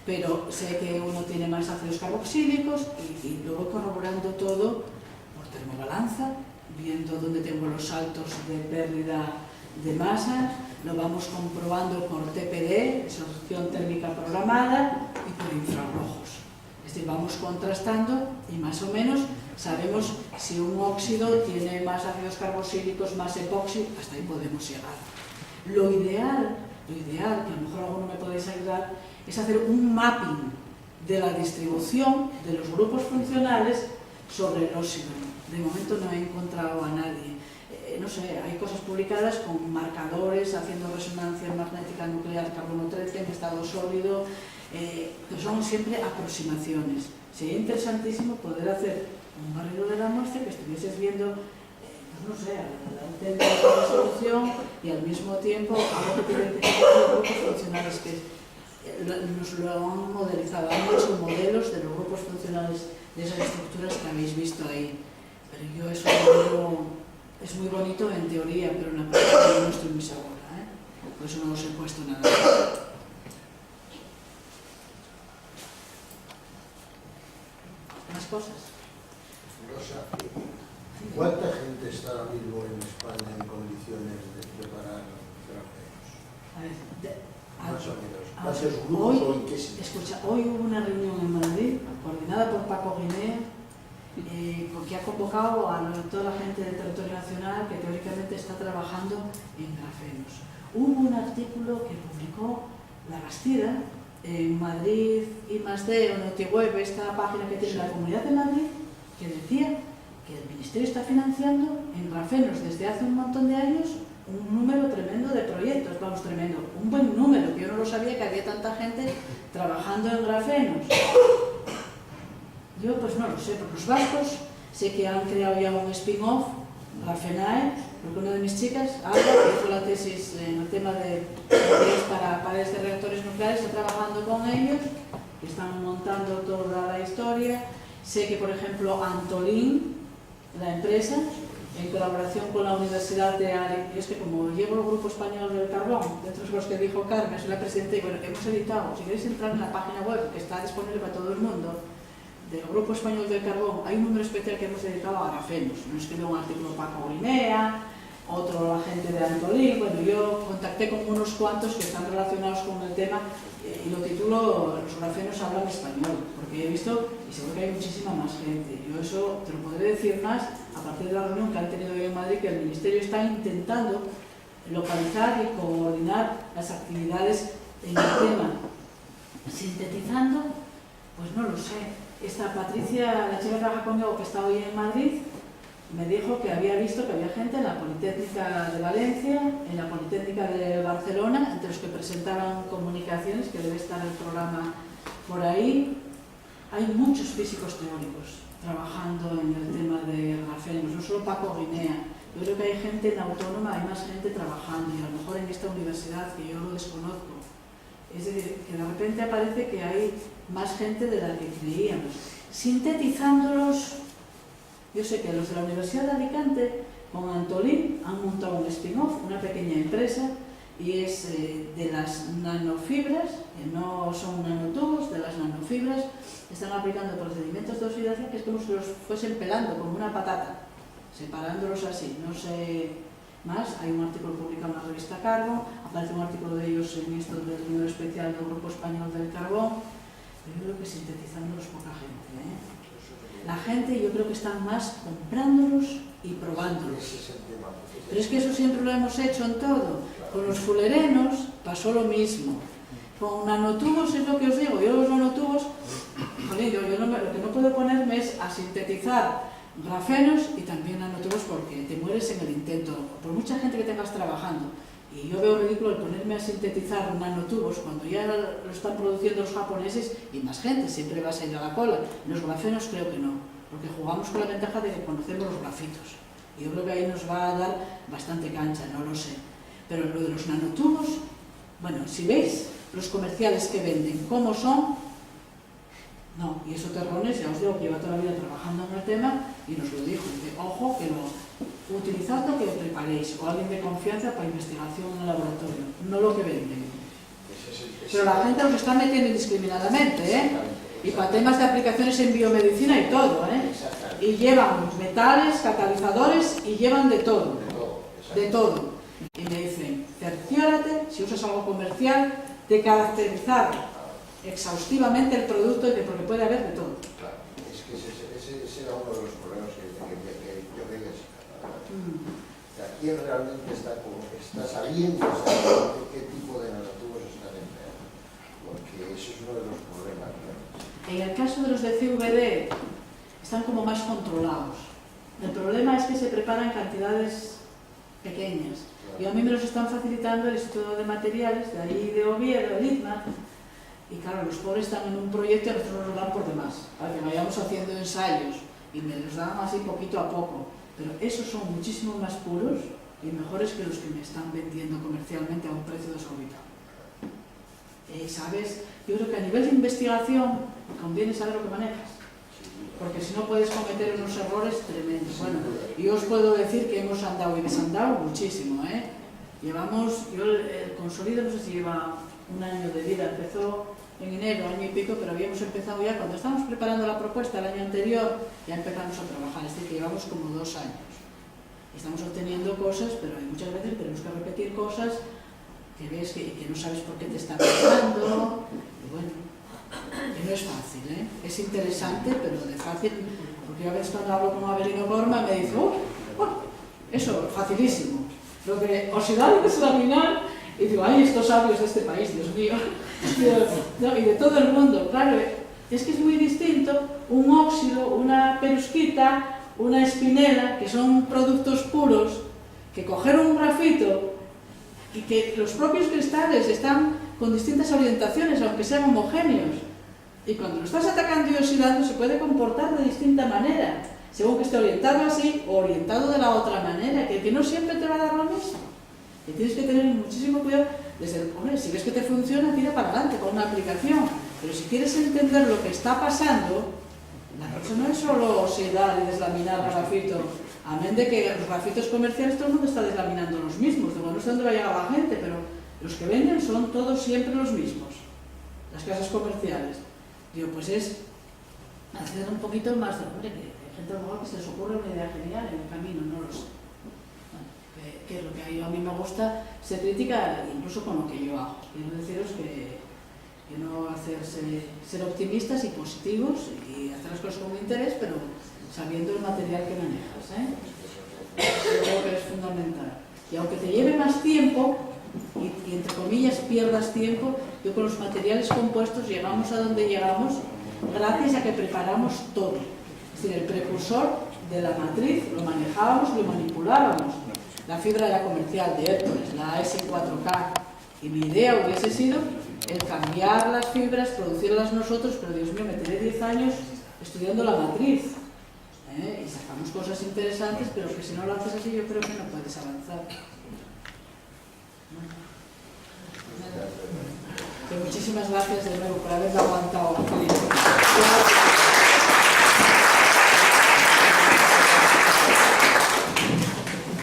pero sé que uno tiene más ácidos carboxílicos y luego corroborando todo por termobalanza, viendo dónde tengo los saltos de pérdida de masa, lo vamos comprobando por TPD, absorción térmica programada, y por infrarrojos. Es decir, vamos contrastando y más o menos sabemos si un óxido tiene más ácidos carboxílicos, más epoxi, hasta ahí podemos llegar. Lo ideal, que a lo mejor alguno me podéis ayudar, es hacer un mapping de la distribución de los grupos funcionales sobre el óxido. De momento no he encontrado a nadie. No sé, hay cosas publicadas con marcadores, haciendo resonancia magnética nuclear carbono 13 en estado sólido, que son siempre aproximaciones. Sería interesantísimo poder hacer un barrido de la muestra que estuvieses viendo, no sé, a la auténtica resolución y al mismo tiempo algo que tiene que ver con los grupos funcionales que nos lo han modelizado. Han hecho modelos de los grupos funcionales de esas estructuras que habéis visto ahí. Pero yo eso lo veo, es muy bonito en teoría, pero en la práctica no estoy muy segura, por eso no os he puesto nada. ¿Más cosas? Rosa, ¿cuánta gente está ahora mismo en España en condiciones de preparar grafenos? A ver, Más o menos. ¿Cuántos grupos o en qué sitio? Escucha, hoy hubo una reunión en Madrid, coordinada por Paco Guinea, que ha convocado a toda la gente del territorio nacional que teóricamente está trabajando en grafenos. Hubo un artículo que publicó La Bastida en Madrid I+D o NotiWeb, esta página que tiene la Comunidad de Madrid, que decía que el Ministerio está financiando en grafenos desde hace un montón de años un número tremendo de proyectos, vamos, tremendo, un buen número, que yo no lo sabía que había tanta gente trabajando en grafenos. Yo pues no lo sé, pero los vascos sé que han creado ya un spin-off, Grafenae, porque una de mis chicas, Alba, que hizo la tesis en el tema de para paneles de reactores nucleares, está trabajando con ellos, que están montando toda la historia. Sé que, por ejemplo, Antolín, la empresa, en colaboración con la Universidad de Ari, y es que como llevo el Grupo Español del Carbón, dentro de los que dijo Carmen, soy la presidenta, y bueno, hemos editado, si queréis entrar en la página web, que está disponible para todo el mundo, del Grupo Español del Carbón, hay un número especial que hemos dedicado a grafenos. Nos escribió un artículo Paco Guinea, otro la gente de Antolín. Bueno, yo contacté con unos cuantos que están relacionados con el tema y lo titulo Los grafenos hablan español, porque he visto, y seguro que hay muchísima más gente. Yo eso te lo podré decir más a partir de la reunión que han tenido hoy en Madrid, que el Ministerio está intentando localizar y coordinar las actividades en el tema. Sintetizando, pues no lo sé. Esta Patricia, la chica que trabaja conmigo, que está hoy en Madrid, me dijo que había visto que había gente en la Politécnica de Valencia, en la Politécnica de Barcelona, entre los que presentaban comunicaciones, que debe estar el programa por ahí. Hay muchos físicos teóricos trabajando en el tema de grafenos, no solo Paco Guinea. Yo creo que hay gente en Autónoma, hay más gente trabajando, y a lo mejor en esta universidad, que yo lo desconozco. Es decir, que de repente aparece que hay más gente de la que creíamos. Sintetizándolos, yo sé que los de la Universidad de Alicante, con Antolín, han montado un spin-off, una pequeña empresa, y es de las nanofibras, que no son nanotubos, de las nanofibras, están aplicando procedimientos de oxidación que es como si los fuesen pelando, como una patata, separándolos así, no sé más. Hay un artículo publicado en la revista Carbon, aparece un artículo de ellos en esto del número especial del Grupo Español del Carbón, pero yo creo que sintetizándolos poca gente, La gente yo creo que están más comprándolos y probándolos. Pero es que eso siempre lo hemos hecho en todo. Con los fulerenos pasó lo mismo. Con nanotubos es lo que os digo. Yo los nanotubos, yo lo que no puedo ponerme es a sintetizar grafenos y también nanotubos porque te mueres en el intento. Por mucha gente que tengas trabajando. Y yo veo ridículo el ponerme a sintetizar nanotubos cuando ya lo están produciendo los japoneses y más gente, siempre vas a ir a la cola. Los grafenos creo que no, porque jugamos con la ventaja de que conocemos los grafitos. Y yo creo que ahí nos va a dar bastante cancha, no lo sé. Pero lo de los nanotubos, bueno, si veis los comerciales que venden, cómo son, No, y eso Terrones, ya os digo que lleva toda la vida trabajando en el tema y nos lo dijo. Dice, ojo, que utilizad lo que preparéis o alguien de confianza para investigación en el laboratorio, no lo que venden. Pero la gente los está metiendo indiscriminadamente, ¿eh? Y para temas de aplicaciones en biomedicina y todo, ¿eh? Y llevan metales, catalizadores y llevan de todo. De todo. Y me dicen, cerciórate, si usas algo comercial, de caracterizar exhaustivamente el producto, porque puede haber de todo. Claro, es que ese era uno de los problemas que yo quería sacar. ¿Quién realmente está sabiendo exactamente qué tipo de nanotubos están empleando? Porque eso es uno de los problemas, ¿no? En el caso de los de CVD, están como más controlados. El problema es que se preparan cantidades pequeñas. Y a mí me los están facilitando el Instituto de Materiales, de ahí de Oviedo, el ITMA. Y claro, los pobres están en un proyecto y a nosotros nos dan por demás, para que vayamos haciendo ensayos. Y me los dan así poquito a poco. Pero esos son muchísimo más puros y mejores que los que me están vendiendo comercialmente a un precio desorbitado. ¿Sabes? Yo creo que a nivel de investigación conviene saber lo que manejas. Porque si no puedes cometer unos errores tremendos. Bueno, yo os puedo decir que hemos andado y desandado muchísimo, ¿eh? Llevamos, el Consolido no sé si lleva un año de vida, empezó en enero, año y pico, pero habíamos empezado ya, cuando estábamos preparando la propuesta el año anterior, ya empezamos a trabajar, es decir, que llevamos como 2 años. Estamos obteniendo cosas, pero muchas veces tenemos que repetir cosas que ves que no sabes por qué te están pasando, y bueno, que no es fácil, ¿eh? Es interesante, pero de fácil, porque a veces cuando hablo con Abelino Gorma me dice, eso, facilísimo, lo de oxidar y deslaminar, y digo, ay, estos sabios de este país, Dios mío, no, y de todo el mundo, claro, es que es muy distinto un óxido, una perusquita, una espinela, que son productos puros, que coger un grafito y que los propios cristales están con distintas orientaciones, aunque sean homogéneos, y cuando lo estás atacando y oxidando se puede comportar de distinta manera, según que esté orientado así o orientado de la otra manera, que no siempre te va a dar lo mismo. Y tienes que tener muchísimo cuidado. Hombre, si ves que te funciona, tira para adelante con una aplicación. Pero si quieres entender lo que está pasando, la cosa no es solo oxidar y deslaminar grafito. Amén de que los grafitos comerciales todo el mundo está deslaminando los mismos. Digo, no sé dónde va a llegar la gente, pero los que venden son todos siempre los mismos. Las casas comerciales. Digo, pues es hacer un poquito más de... Hombre, que hay gente a lo mejor que se les ocurre una idea genial en el camino, no lo sé. Que es lo que a mí me gusta, se critica incluso con lo que yo hago. Quiero deciros que no ser optimistas y positivos y hacer las cosas con interés, pero sabiendo el material que manejas, ¿eh? Yo creo que es fundamental. Y aunque te lleve más tiempo, y entre comillas pierdas tiempo, yo con los materiales compuestos llegamos a donde llegamos gracias a que preparamos todo. Es decir, el precursor de la matriz lo manejábamos, lo manipulábamos. La fibra ya comercial de Hércules, la S4K, y mi idea hubiese sido el cambiar las fibras, producirlas nosotros, pero Dios mío, me tiré 10 años estudiando la matriz, y sacamos cosas interesantes, pero que si no lo haces así yo creo que no puedes avanzar. Muchísimas gracias de nuevo por haberme aguantado.